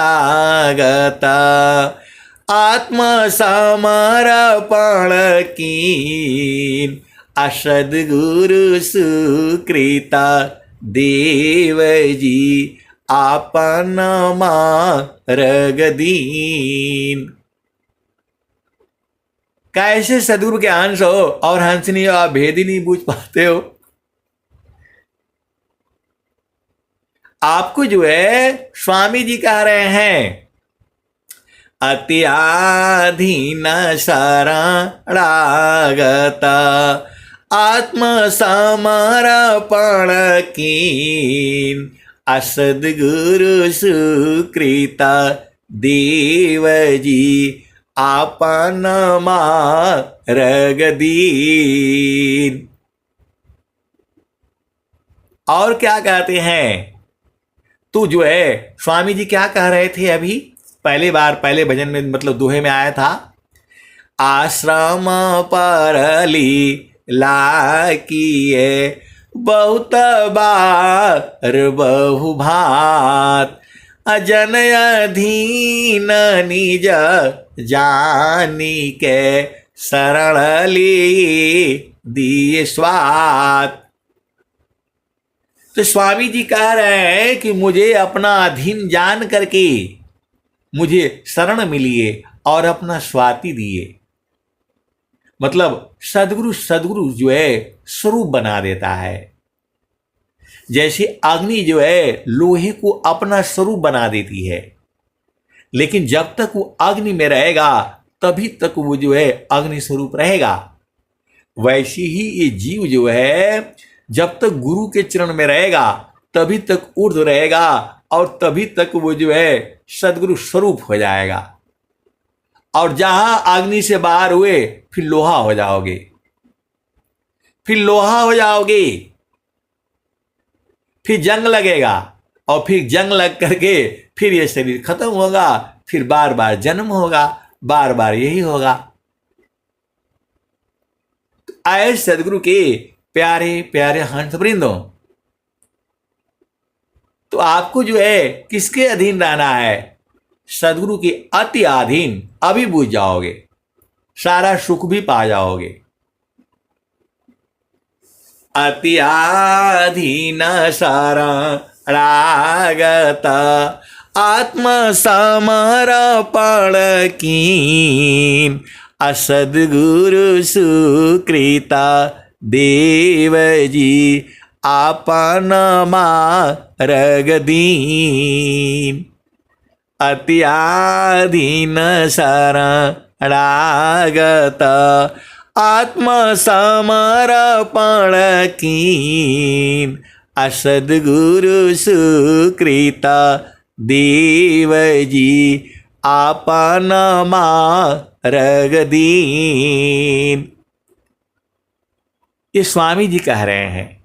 आत्म समर्पण कीन, असद्गुरु सुकृता देव जी आपन मार्ग दीन। कैसे सदगुरु के अंश हो और हंसनी हो, आप भेद ही नहीं बूझ पाते हो। आपको जो है स्वामी जी कह रहे हैं, अति आधीन शरणागत आत्म समर्पण कीन, असद्गुरु सुकृता देव जी आपन मार्ग दीन। और क्या कहते हैं, तो जो है स्वामी जी क्या कह रहे थे अभी पहले भजन में, मतलब दोहे में आया था, आश्रम परली लाकिए बहुत बार बहु भात, अजन अधीन निज जानी के शरण ली दिए स्वात। तो स्वामी जी कह रहे हैं कि मुझे अपना अधीन जान करके मुझे शरण मिलिए और अपना स्वाति दिए। मतलब सदगुरु जो है स्वरूप बना देता है। जैसे अग्नि जो है लोहे को अपना स्वरूप बना देती है, लेकिन जब तक वो अग्नि में रहेगा तभी तक वो जो है अग्नि स्वरूप रहेगा। वैसे ही ये जीव जो है जब तक गुरु के चरण में रहेगा तभी तक ऊर्ध्व रहेगा, और तभी तक वो जो है सदगुरु स्वरूप हो जाएगा। और जहां अग्नि से बाहर हुए फिर लोहा हो जाओगे, फिर लोहा हो जाओगे, फिर जंग लगेगा, और फिर जंग लग करके फिर ये शरीर खत्म होगा, फिर बार बार जन्म होगा, बार बार यही होगा। आए सदगुरु के प्यारे प्यारे हंस वृंदों, तो आपको जो है किसके अधीन रहना है? सदगुरु के अति अधीन। अभी बूझ जाओगे, सारा सुख भी पा जाओगे। अति अधीन शरणागत आत्म समर्पण कीन, असद्गुरु सुकृता देव जी आपन मार्ग दीन अत्याधीन शरणागत आत्मसमर्पण कीन सद्गुरु सुकृत देव जी आपन मार्ग दीन। ये स्वामी जी कह रहे हैं,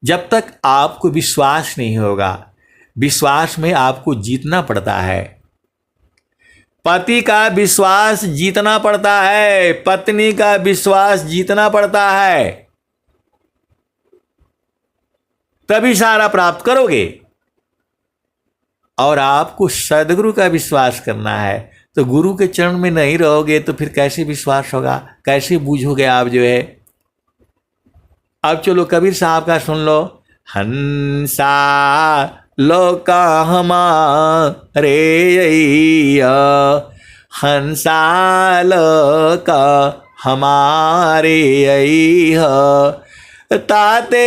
जब तक आपको विश्वास नहीं होगा, विश्वास में आपको जीतना पड़ता है। पति का विश्वास जीतना पड़ता है, पत्नी का विश्वास जीतना पड़ता है, तभी सारा प्राप्त करोगे। और आपको सदगुरु का विश्वास करना है, तो गुरु के चरण में नहीं रहोगे तो फिर कैसे विश्वास होगा, कैसे बूझोगे आप जो है। अब चलो कबीर साहब का सुन लो। हंसा लोका हमारे हंसा लोका हमारे ताते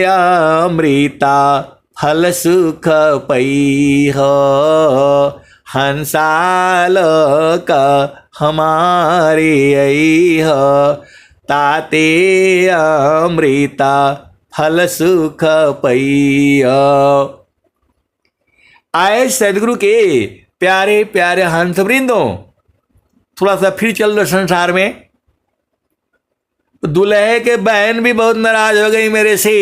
अमृता फल सुख पई हंसा लोका हमारे ताते अमृता फल सुख पई। आए सदगुरु के प्यारे प्यारे हंस वृंदों, थोड़ा सा फिर चल लो संसार में। दुल्हे के बहन भी बहुत नाराज हो गई मेरे से,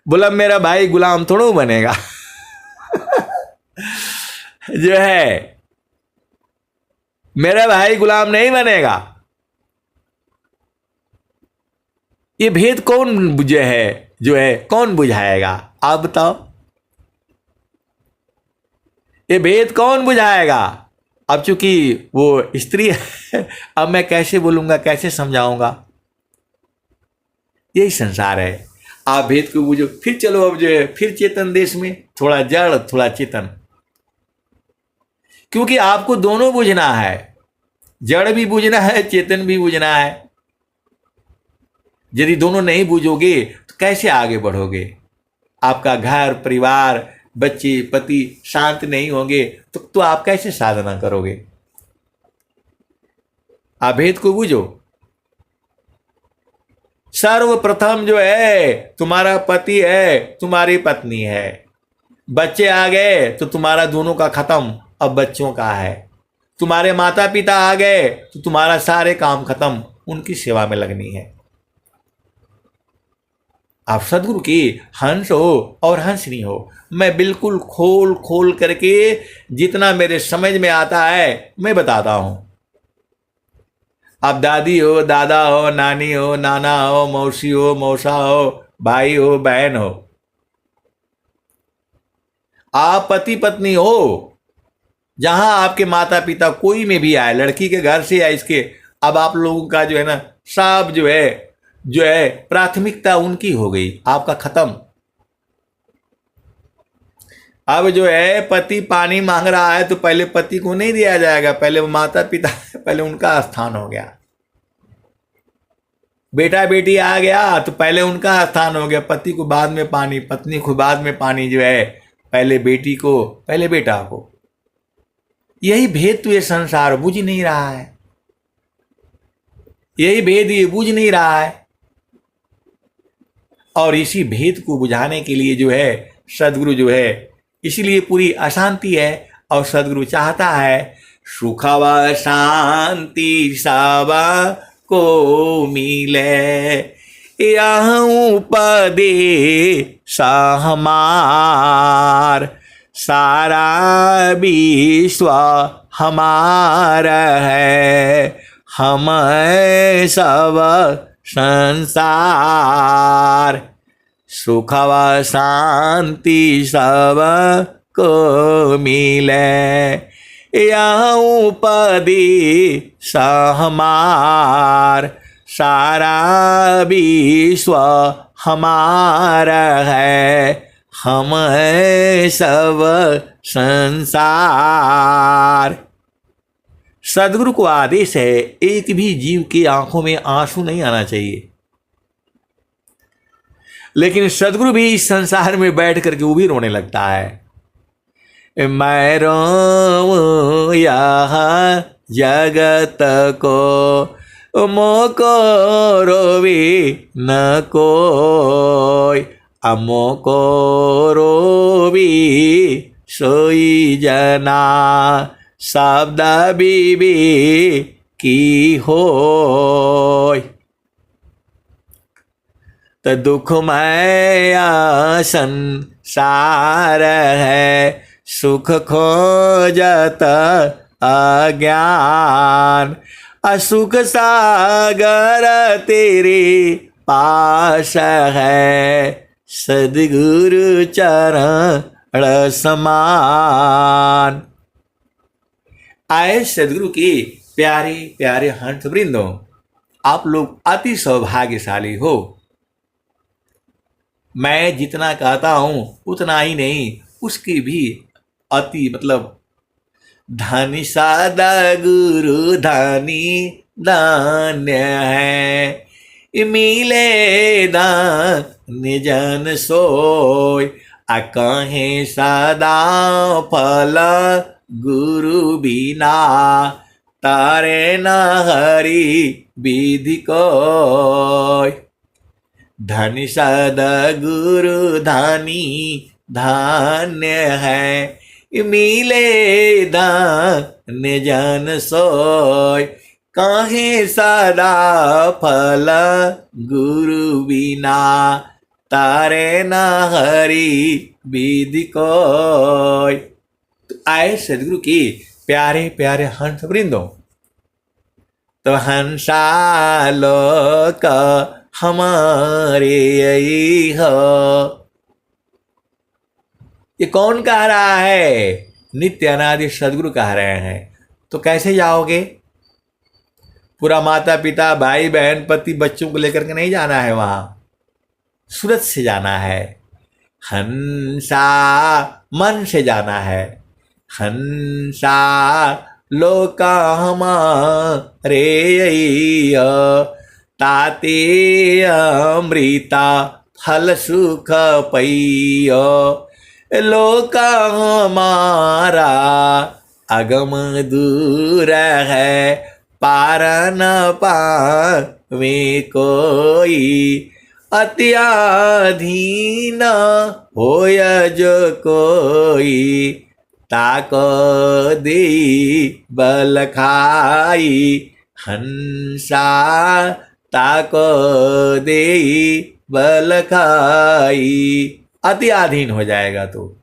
बोला मेरा भाई गुलाम थोड़ा बनेगा जो है मेरा भाई गुलाम नहीं बनेगा। ये भेद कौन जो है कौन बुझाएगा, आप बताओ। ये भेद कौन बुझाएगा। अब चूंकि वो स्त्री है, अब मैं कैसे बोलूंगा, कैसे समझाऊंगा। यही संसार है। आप भेद को बुझो, फिर चलो अब जो है फिर चेतन देश में, थोड़ा जड़ थोड़ा चेतन, क्योंकि आपको दोनों बुझना है, जड़ भी बुझना है, चेतन भी बुझना है। यदि दोनों नहीं बुझोगे तो कैसे आगे बढ़ोगे। आपका घर परिवार बच्चे पति शांत नहीं होंगे तो आप कैसे साधना करोगे। आप भेद को बुझो। सर्वप्रथम जो है तुम्हारा पति है, तुम्हारी पत्नी है, बच्चे आ गए तो तुम्हारा दोनों का खत्म, अब बच्चों का है। तुम्हारे माता पिता आ गए तो तुम्हारा सारे काम खत्म, उनकी सेवा में लगनी है। आप सदगुरु की हंस हो और हंसनी हो। मैं बिल्कुल खोल खोल करके जितना मेरे समझ में आता है मैं बताता हूं। आप दादी हो, दादा हो, नानी हो, नाना हो, मौसी हो, मौसा हो, भाई हो, बहन हो, आप पति पत्नी हो, जहां आपके माता पिता कोई में भी आए, लड़की के घर से या इसके, अब आप लोगों का जो है ना सब जो है प्राथमिकता उनकी हो गई, आपका खत्म। अब जो है पति पानी मांग रहा है तो पहले पति को नहीं दिया जाएगा, पहले वो माता पिता, पहले उनका स्थान हो गया। बेटा बेटी आ गया तो पहले उनका स्थान हो गया, पति को बाद में पानी, पत्नी को बाद में पानी, जो है पहले बेटी को, पहले बेटा को। यही भेद तो ये संसार बुझ नहीं रहा है, यही भेद ये बुझ नहीं रहा है। और इसी भेद को बुझाने के लिए जो है सदगुरु जो है, इसीलिए पूरी अशांति है। और सदगुरु चाहता है सुख व शांति सब को मिले, यहूं पदे हमार, सारा विश्व हमारा है, हम सब संसार, सुख व शांति सब को मिले, यहूं पदी हमार, सारा विश्व हमारा है, हम सब संसार। सदगुरु को आदेश है एक भी जीव की आंखों में आंसू नहीं आना चाहिए, लेकिन सदगुरु भी इस संसार में बैठ करके वो भी रोने लगता है। मैं रोऊं यहाँ जगत को मोको रोवी न कोई, अमोको रोवी सोई जना शब्द बीबी की होय। तो दुखमय संसार है सुख खोजत अज्ञान, असुख सागर तेरे पास है सद्गुरु चरण समान। आए सद्गुरु के प्यारे प्यारे हंस वृंदों, आप लोग अति सौभाग्यशाली हो। मैं जितना कहता हूं उतना ही नहीं, उसकी भी अति धनी सादा गुरु धनी दान्य है, मिले दान जन सोय, कहे सदा फल गुरु बिना, तारे न हरि विधि कोय। धनी सदा गुरु धनी धान्य है, मिले दान जन सोय, काहे सदा फल गुरु बिना, तारे न हरि विधि कोय। तो आए सदगुरु के प्यारे प्यारे हंस वृंदों, तो हंसालोक हमारे यही हो। ये कौन कह रहा है? नित्य अनादि सदगुरु कह रहे हैं। तो कैसे जाओगे? पूरा माता पिता भाई बहन पति बच्चों को लेकर के नहीं जाना है, वहां सूरत से जाना है, हंसा मन से जाना है। हंसा लोका हमारे ताते अमृता फल सुख पैयो, लोका हमारा अगम दूर है, पार न पावे कोई, अत्याधीन होय जो कोई, ताको दे बल खाई, हंसा ताको दे बल खाई। अति अधीन हो जाएगा। तो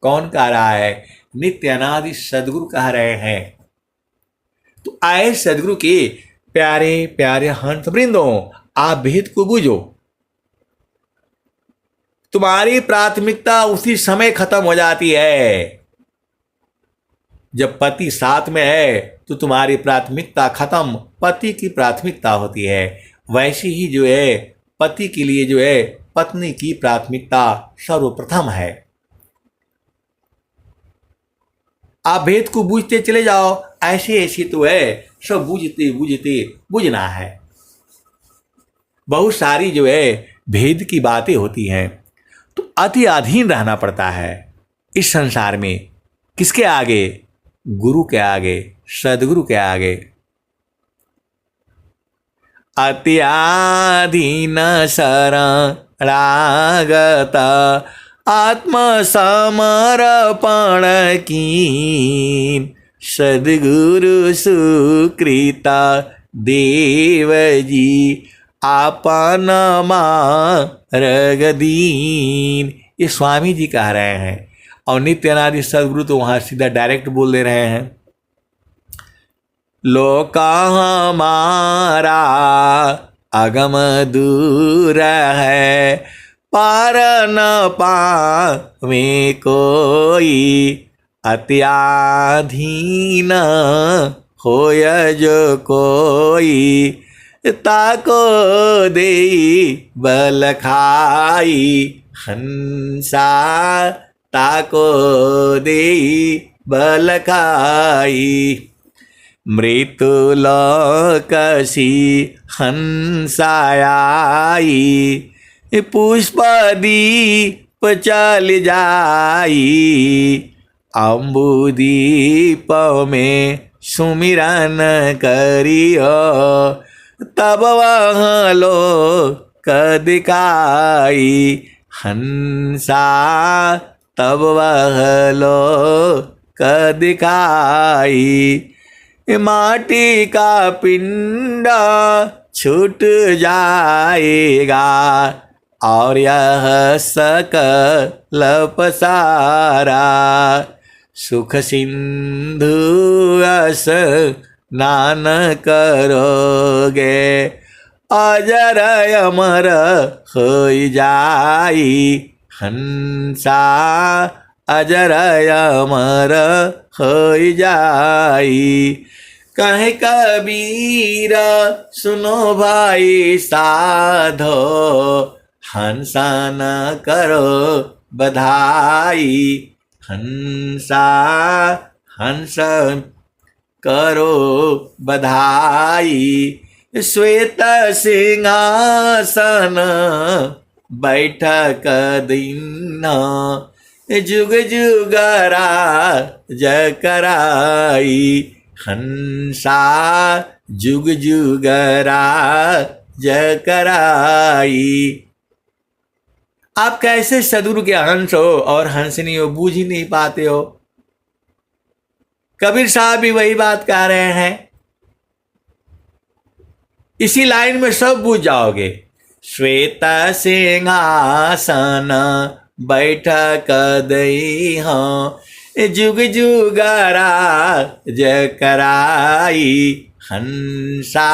कौन कह रहा है? नित्य अनादि सदगुरु कह रहे हैं। तो आए सदगुरु के प्यारे प्यारे हंस वृंदों, आप भेद को बूझो। तुम्हारी प्राथमिकता उसी समय खत्म हो जाती है जब पति साथ में है, तो तुम्हारी प्राथमिकता खत्म, पति की प्राथमिकता होती है। वैसे ही जो है पति के लिए जो है पत्नी की प्राथमिकता सर्वप्रथम है। आप भेद को बूझते चले जाओ। ऐसे ऐसे तो है, सब बूझते बूझते बूझना है। बहुत सारी जो है भेद की बातें होती हैं, तो अति अधीन रहना पड़ता है इस संसार में। किसके आगे? गुरु के आगे, सदगुरु के आगे। अत्याधीन शरणागत आत्मसमर्पण कीन, सद्गुरु सुकृता देव जी आपन मार्ग दीन। ये स्वामी जी कह रहे हैं, और नित्य अनादि सदगुरु तो वहां सीधा डायरेक्ट बोल दे रहे हैं। लोका हमारा अगम दूर है, पार न पावे कोई, अत्याधीन होय जो कोई, ताको दे बल खाई, हंसा ताको दे बल खाई। मृत्युलोकसी हंसाई पुष्पदीप चल जाई अम्बुदीप में सुमिरन करियो तब वह लोक दिखाई हंसा तब वह लोक दिखाई माटी का पिंड छूट जाएगा और यह सकल पसारा सुख सिंधु स्नान करोगे अजर अमर हो जाई हंसा अजर अमर हो जाई कहे कबीर सुनो भाई साधो हंसा न करो बधाई हंसा हंस करो बधाई श्वेत सिंहासन बैठक दिन जुग जुगरा जकराई हंसा जुग जुगरा जकराई। आप कैसे सदगुरु के हंस हो और हंसनी हो, बूझ ही नहीं पाते हो। कबीर साहब भी वही बात कह रहे हैं। इसी लाइन में सब बूझ जाओगे। श्वेत सिंहासन बैठक दई हो जुग जुगरा जकराई हंसा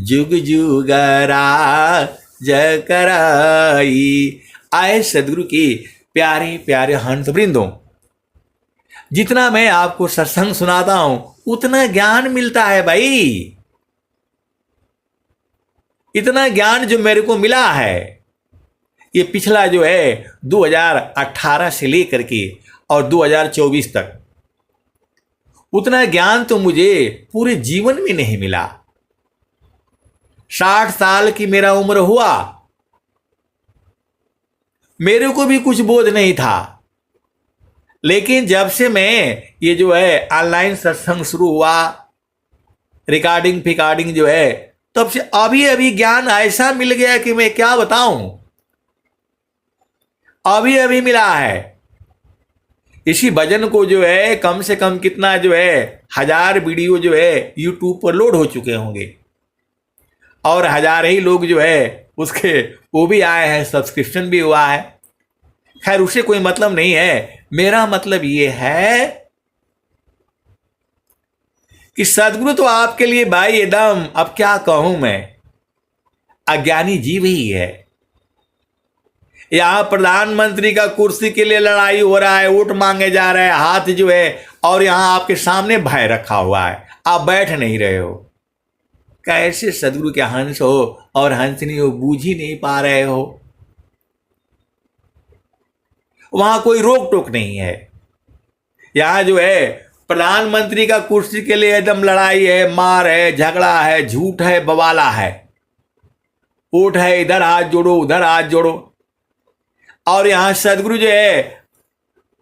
जुग जुगरा जकराई। आए सदगुरु की प्यारे प्यारे हंस वृंदों, जितना मैं आपको सत्संग सुनाता हूं उतना ज्ञान मिलता है भाई। इतना ज्ञान जो मेरे को मिला है, ये पिछला जो है 2018 से लेकर के और 2024 तक, उतना ज्ञान तो मुझे पूरे जीवन में नहीं मिला। 60 साल की मेरा उम्र हुआ, मेरे को भी कुछ बोध नहीं था। लेकिन जब से मैं ये जो है ऑनलाइन सत्संग शुरू हुआ, रिकॉर्डिंग फिकॉर्डिंग जो है, तब से अभी अभी ज्ञान ऐसा मिल गया कि मैं क्या बताऊं। अभी अभी मिला है। इसी भजन को जो है कम से कम कितना जो है 1000 वीडियो जो है यूट्यूब पर लोड हो चुके होंगे और 1000 ही लोग जो है उसके वो भी आए हैं, सब्सक्रिप्शन भी हुआ है। खैर उससे कोई मतलब नहीं है। मेरा मतलब ये है कि सदगुरु तो आपके लिए भाई एकदम, अब क्या कहूं मैं, अज्ञानी जीव ही है। यहां प्रधानमंत्री का कुर्सी के लिए लड़ाई हो रहा है, वोट मांगे जा रहे हैं, हाथ जो है, और यहां आपके सामने भय रखा हुआ है, आप बैठ नहीं रहे हो। कैसे सदगुरु के हंस हो और हंसनी हो, बूझ ही नहीं पा रहे हो। वहां कोई रोक टोक नहीं है। यहां जो है प्रधानमंत्री का कुर्सी के लिए एकदम लड़ाई है, मार है, झगड़ा है, झूठ है, बवाला है, वोट है, इधर हाथ जोड़ो उधर हाथ जोड़ो। और यहां सदगुरु जो है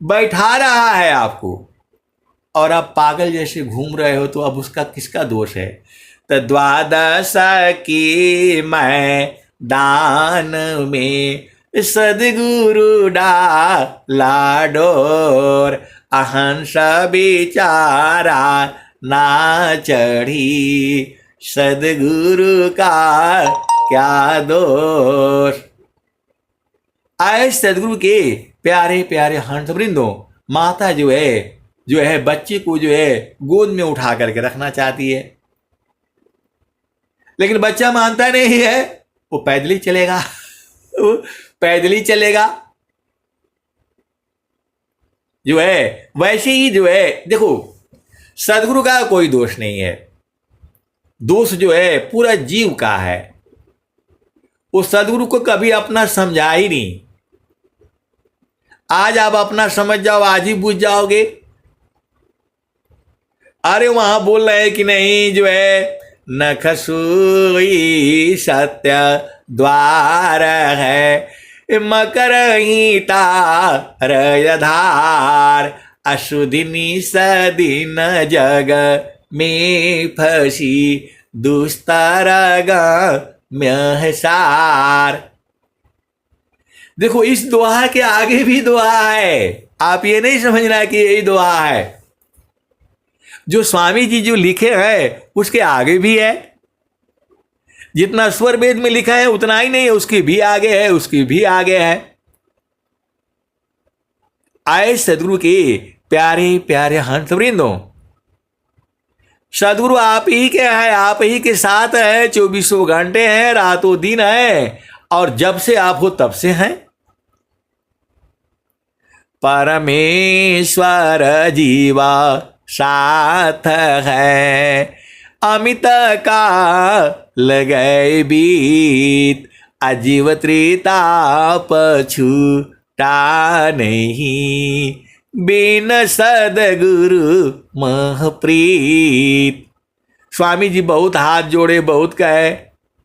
बैठा रहा है आपको और आप पागल जैसे घूम रहे हो, तो अब उसका किसका दोष है। तो द्वादश की मैं दान में सदगुरु डाला डोर, अहंस बिचारा ना चढ़ी, सदगुरु का क्या दोष। आए सदगुरु के प्यारे प्यारे हंस वृंदों, माता जो है बच्चे को जो है गोद में उठा करके रखना चाहती है, लेकिन बच्चा मानता नहीं है, वो पैदल ही चलेगा, वो पैदल ही चलेगा। जो है वैसे ही जो है, देखो सदगुरु का कोई दोष नहीं है, दोष जो है पूरा जीव का है। वो सदगुरु को कभी अपना समझा ही नहीं। आज आप अपना समझ जाओ, आज ही बुझ जाओगे। अरे वहां बोल रहे हैं कि नहीं जो है नखसूई सत्य द्वार है, मकर ही तारधार, अशुदिनी सदिन जग में फसी, दुस्तर म्यहसार। देखो इस दोहा के आगे भी दोहा है, आप ये नहीं समझना कि यही दोहा है। जो स्वामी जी जो लिखे हैं उसके आगे भी है, जितना स्वर वेद में लिखा है उतना ही नहीं है, उसके भी आगे है, उसके भी आगे है। आए सदगुरु के प्यारे प्यारे हंस वृंदों, सदगुरु आप ही के हैं, आप ही के साथ है, 24 घंटे हैं, रातों दिन है, और जब से आप हो तब से हैं। परमेश्वर जीवा साथ है, अमित का लगे बीत, अजीव त्रिताप छूटा नहीं, बिन सदगुरु महप्रीत। स्वामी जी बहुत हाथ जोड़े, बहुत कहे,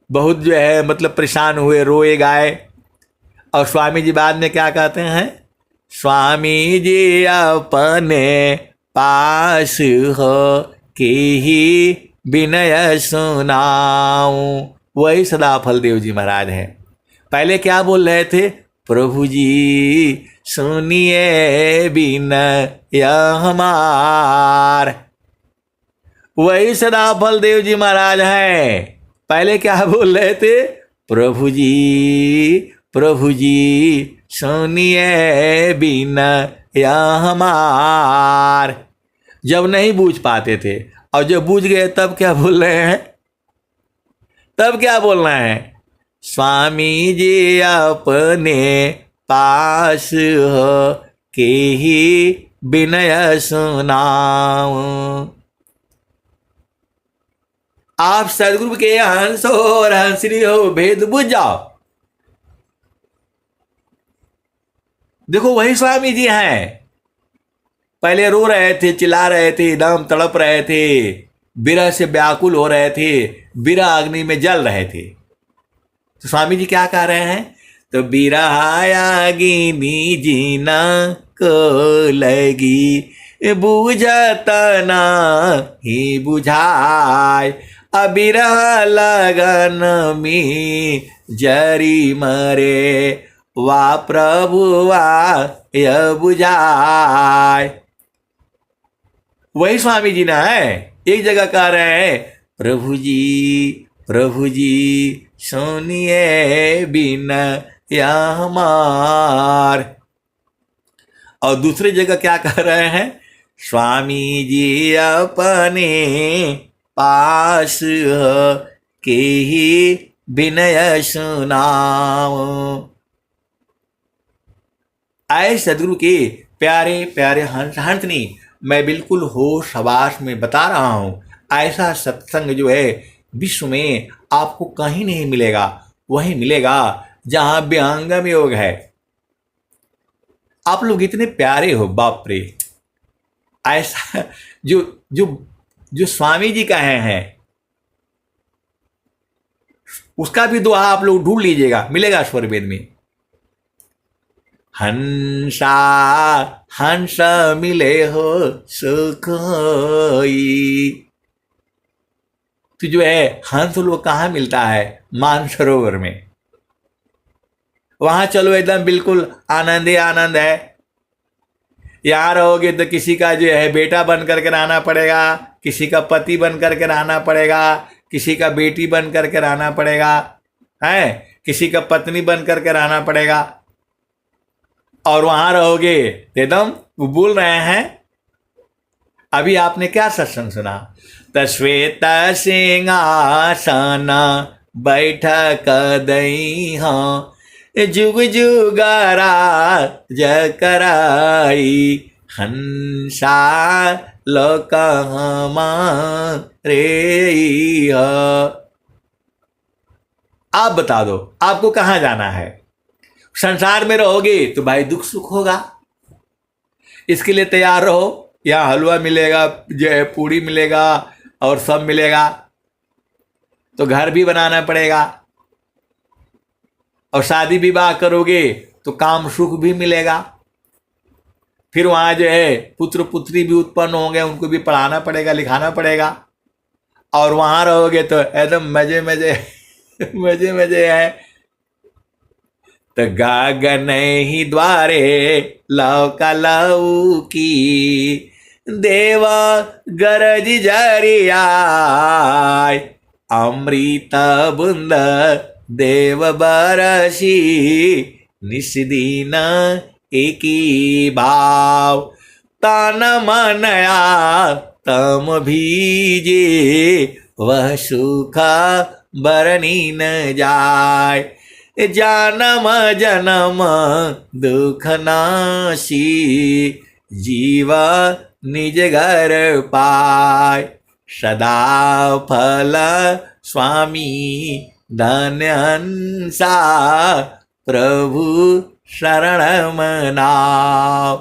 बहुत जो है मतलब परेशान हुए, रोए गाए, और स्वामी जी बाद में क्या कहते हैं? स्वामी जी अपने पास हो के ही विनय सुनाऊं। वही सदाफल देव जी महाराज हैं। पहले क्या बोल रहे थे? प्रभु जी सुनिए विनय हमार। वही सदाफल देव जी महाराज हैं। पहले क्या बोल रहे थे? प्रभु जी सुनिए विनय हमार। जब नहीं बूझ पाते थे, और जब बूझ गए तब क्या बोल रहे हैं? तब क्या बोल रहे हैं? स्वामी जी अपने पास हो के ही विनय सुनाऊं। आप सदगुरु के हंस हो और हंसनी हो, भेद बुझ जाओ। देखो वही स्वामी जी हैं। पहले रो रहे थे, चिल्ला रहे थे, एकदम तड़प रहे थे, विरह से व्याकुल हो रहे थे, विरह अग्नि में जल रहे थे। तो स्वामी जी क्या कह रहे हैं? तो बिरहायागिनी जीना को लगी, बुझता ना ही बुझाए, अबिरह लगन में जरी मरे, वा प्रभु वा यह बुझाए। वही स्वामी जी ना है। एक जगह कह रहे हैं प्रभु जी सुनिए विनय हमार, और दूसरी जगह क्या कह रहे हैं? स्वामी जी अपने पास हो के ही विनय सुनाओ। आए सदगुरु के प्यारे प्यारे हंसनी, मैं बिल्कुल होश हवास में बता रहा हूं। ऐसा सत्संग जो है विश्व में आपको कहीं नहीं मिलेगा। वहीं मिलेगा जहां विहंगम योग है। आप लोग इतने प्यारे हो, बाप रे। ऐसा जो जो जो स्वामी जी कहे हैं उसका भी दोहा आप लोग ढूंढ लीजिएगा, मिलेगा स्वर वेद में। हंसा हंस मिले हो सुख होई। तो जो है हंस लोग कहाँ मिलता है? मानसरोवर में। वहां चलो एकदम बिल्कुल आनंद ही आनंद है। यहाँ रहोगे तो किसी का जो है बेटा बन करके रहना पड़ेगा, किसी का पति बन करके रहना पड़ेगा, किसी का बेटी बन करके रहना पड़ेगा, है किसी का पत्नी बन करके रहना पड़ेगा। और वहां रहोगे एकदम वो बोल रहे हैं। अभी आपने क्या सत्संग सुना? तश्वेत सिंहासन बैठक दई हाँ, जुग जुगारा जकराई, हंसा लोक हमारे। आप बता दो आपको कहाँ जाना है? संसार में रहोगे तो भाई दुख सुख होगा, इसके लिए तैयार रहो। यहाँ हलवा मिलेगा, जो है पूड़ी मिलेगा और सब मिलेगा, तो घर भी बनाना पड़ेगा। और शादी विवाह करोगे तो काम सुख भी मिलेगा। फिर वहां जो है पुत्र पुत्री भी उत्पन्न होंगे, उनको भी पढ़ाना पड़ेगा, लिखाना पड़ेगा। और वहां रहोगे तो एकदम मजे मजे मजे मजे है। तो गगन ही द्वारे लौका लौकी, देव गरज जरियाय, अमृत बुंद देव बरसी, निस्दिन एकी भाव, तन मनया तम भीजे, वह सुख बरनी न जाय, जन्म जन्म दुख नाशी, जीव निज घर पाय, सदा फल स्वामी धन्यंसा, प्रभु शरण मनाओ।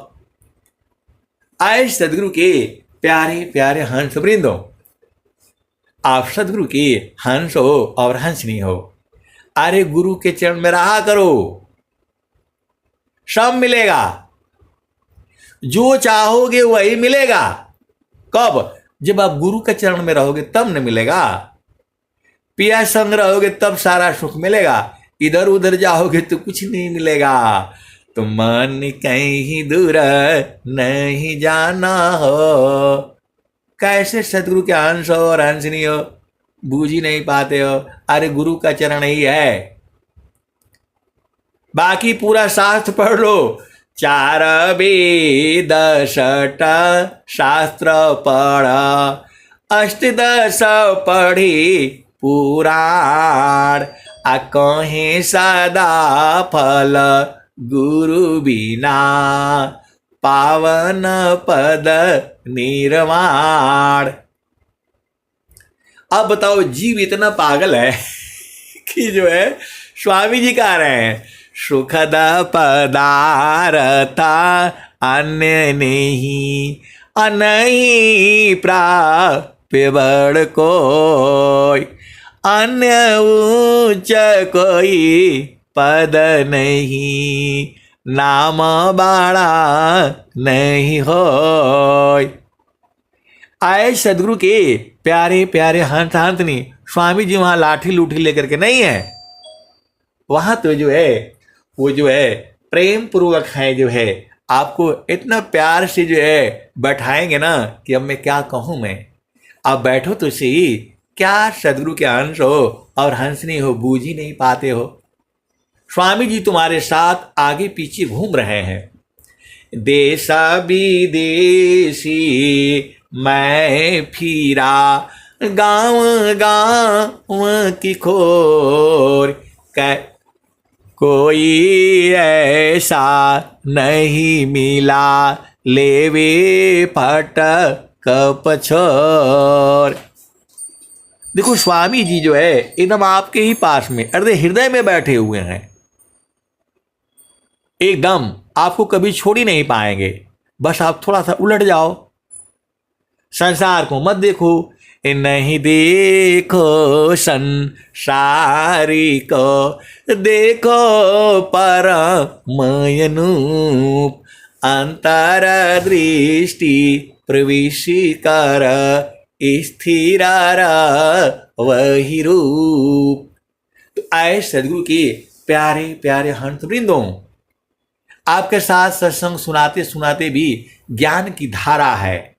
आए सदगुरु के प्यारे प्यारे हंस वृंदों, आप सदगुरु के हंस हो और हंसनी हो। अरे गुरु के चरण में रहा करो, सब मिलेगा। जो चाहोगे वही मिलेगा। कब? जब आप गुरु के चरण में रहोगे तब न मिलेगा। पिया संग रहोगे तब सारा सुख मिलेगा। इधर उधर जाओगे तो कुछ नहीं मिलेगा। तो मन कहीं दूर नहीं जाना हो। कैसे सदगुरु के अंश हो और अंश नहीं हो, बूझ ही नहीं पाते हो। अरे गुरु का चरण ही है। बाकी पूरा शास्त्र पढ़ लो, 4 वेद 6 शास्त्र पढ़, अष्टदश पढ़ी पुराण, आ कहे सदा फल गुरु बिना, पावन पद निर्वाण। अब बताओ, जीव इतना पागल है कि जो है स्वामी जी कह रहे हैं, सुखद पदार्थ अन्य नहीं, अनही प्राप्य बड़ कोई, अन्य ऊंच कोई पद नहीं, नाम बाड़ा नहीं होय। आए सदगुरु के प्यारे प्यारे हंस हंसनी। स्वामी जी वहां लाठी लूठी लेकर के नहीं है, वहां तो जो है वो जो है प्रेम पूर्वक है, जो है आपको इतना प्यार से जो है बैठाएंगे ना कि अब मैं क्या कहूं। मैं अब बैठो तो सही। क्या सदगुरु के अंश हो और हंसनी हो, बूझ ही नहीं पाते हो। स्वामी जी तुम्हारे साथ आगे पीछे घूम रहे हैं। देश विदेशी मैं फिरा, गांव गांव की खोर, कोई ऐसा नहीं मिला, लेवे फट कपछोर। देखो स्वामी जी जो है एकदम आपके ही पास में, अर्धे हृदय में बैठे हुए हैं। एकदम आपको कभी छोड़ ही नहीं पाएंगे। बस आप थोड़ा सा उलट जाओ, संसार को मत देखो। नहीं देखो संसारी को, देखो परमयनूप, अंतर दृष्टि प्रविशी कर, स्थिर वही रूप। तो आए सदगुरु के प्यारे प्यारे हंस वृंदों, आपके साथ सत्संग सुनाते सुनाते भी ज्ञान की धारा है,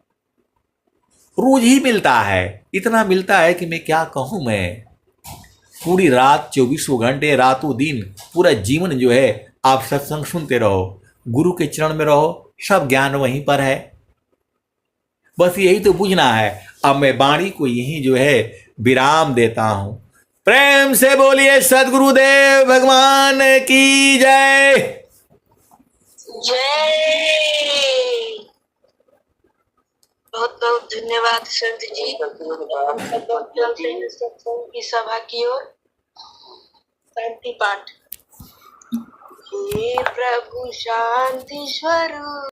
रोज ही मिलता है। इतना मिलता है कि मैं क्या कहूं। मैं पूरी रात 24 घंटे, रातों दिन, पूरा जीवन जो है आप सत्संग सुनते रहो, गुरु के चरण में रहो, सब ज्ञान वहीं पर है। बस यही तो पूछना है। अब मैं वाणी को यही जो है विराम देता हूं। प्रेम से बोलिए सदगुरुदेव भगवान की जय
जय। बहुत बहुत धन्यवाद संत जी। चलते हैं सत्संग की सभा की ओर। शांति पाठ। हे प्रभु शांति स्वरूप।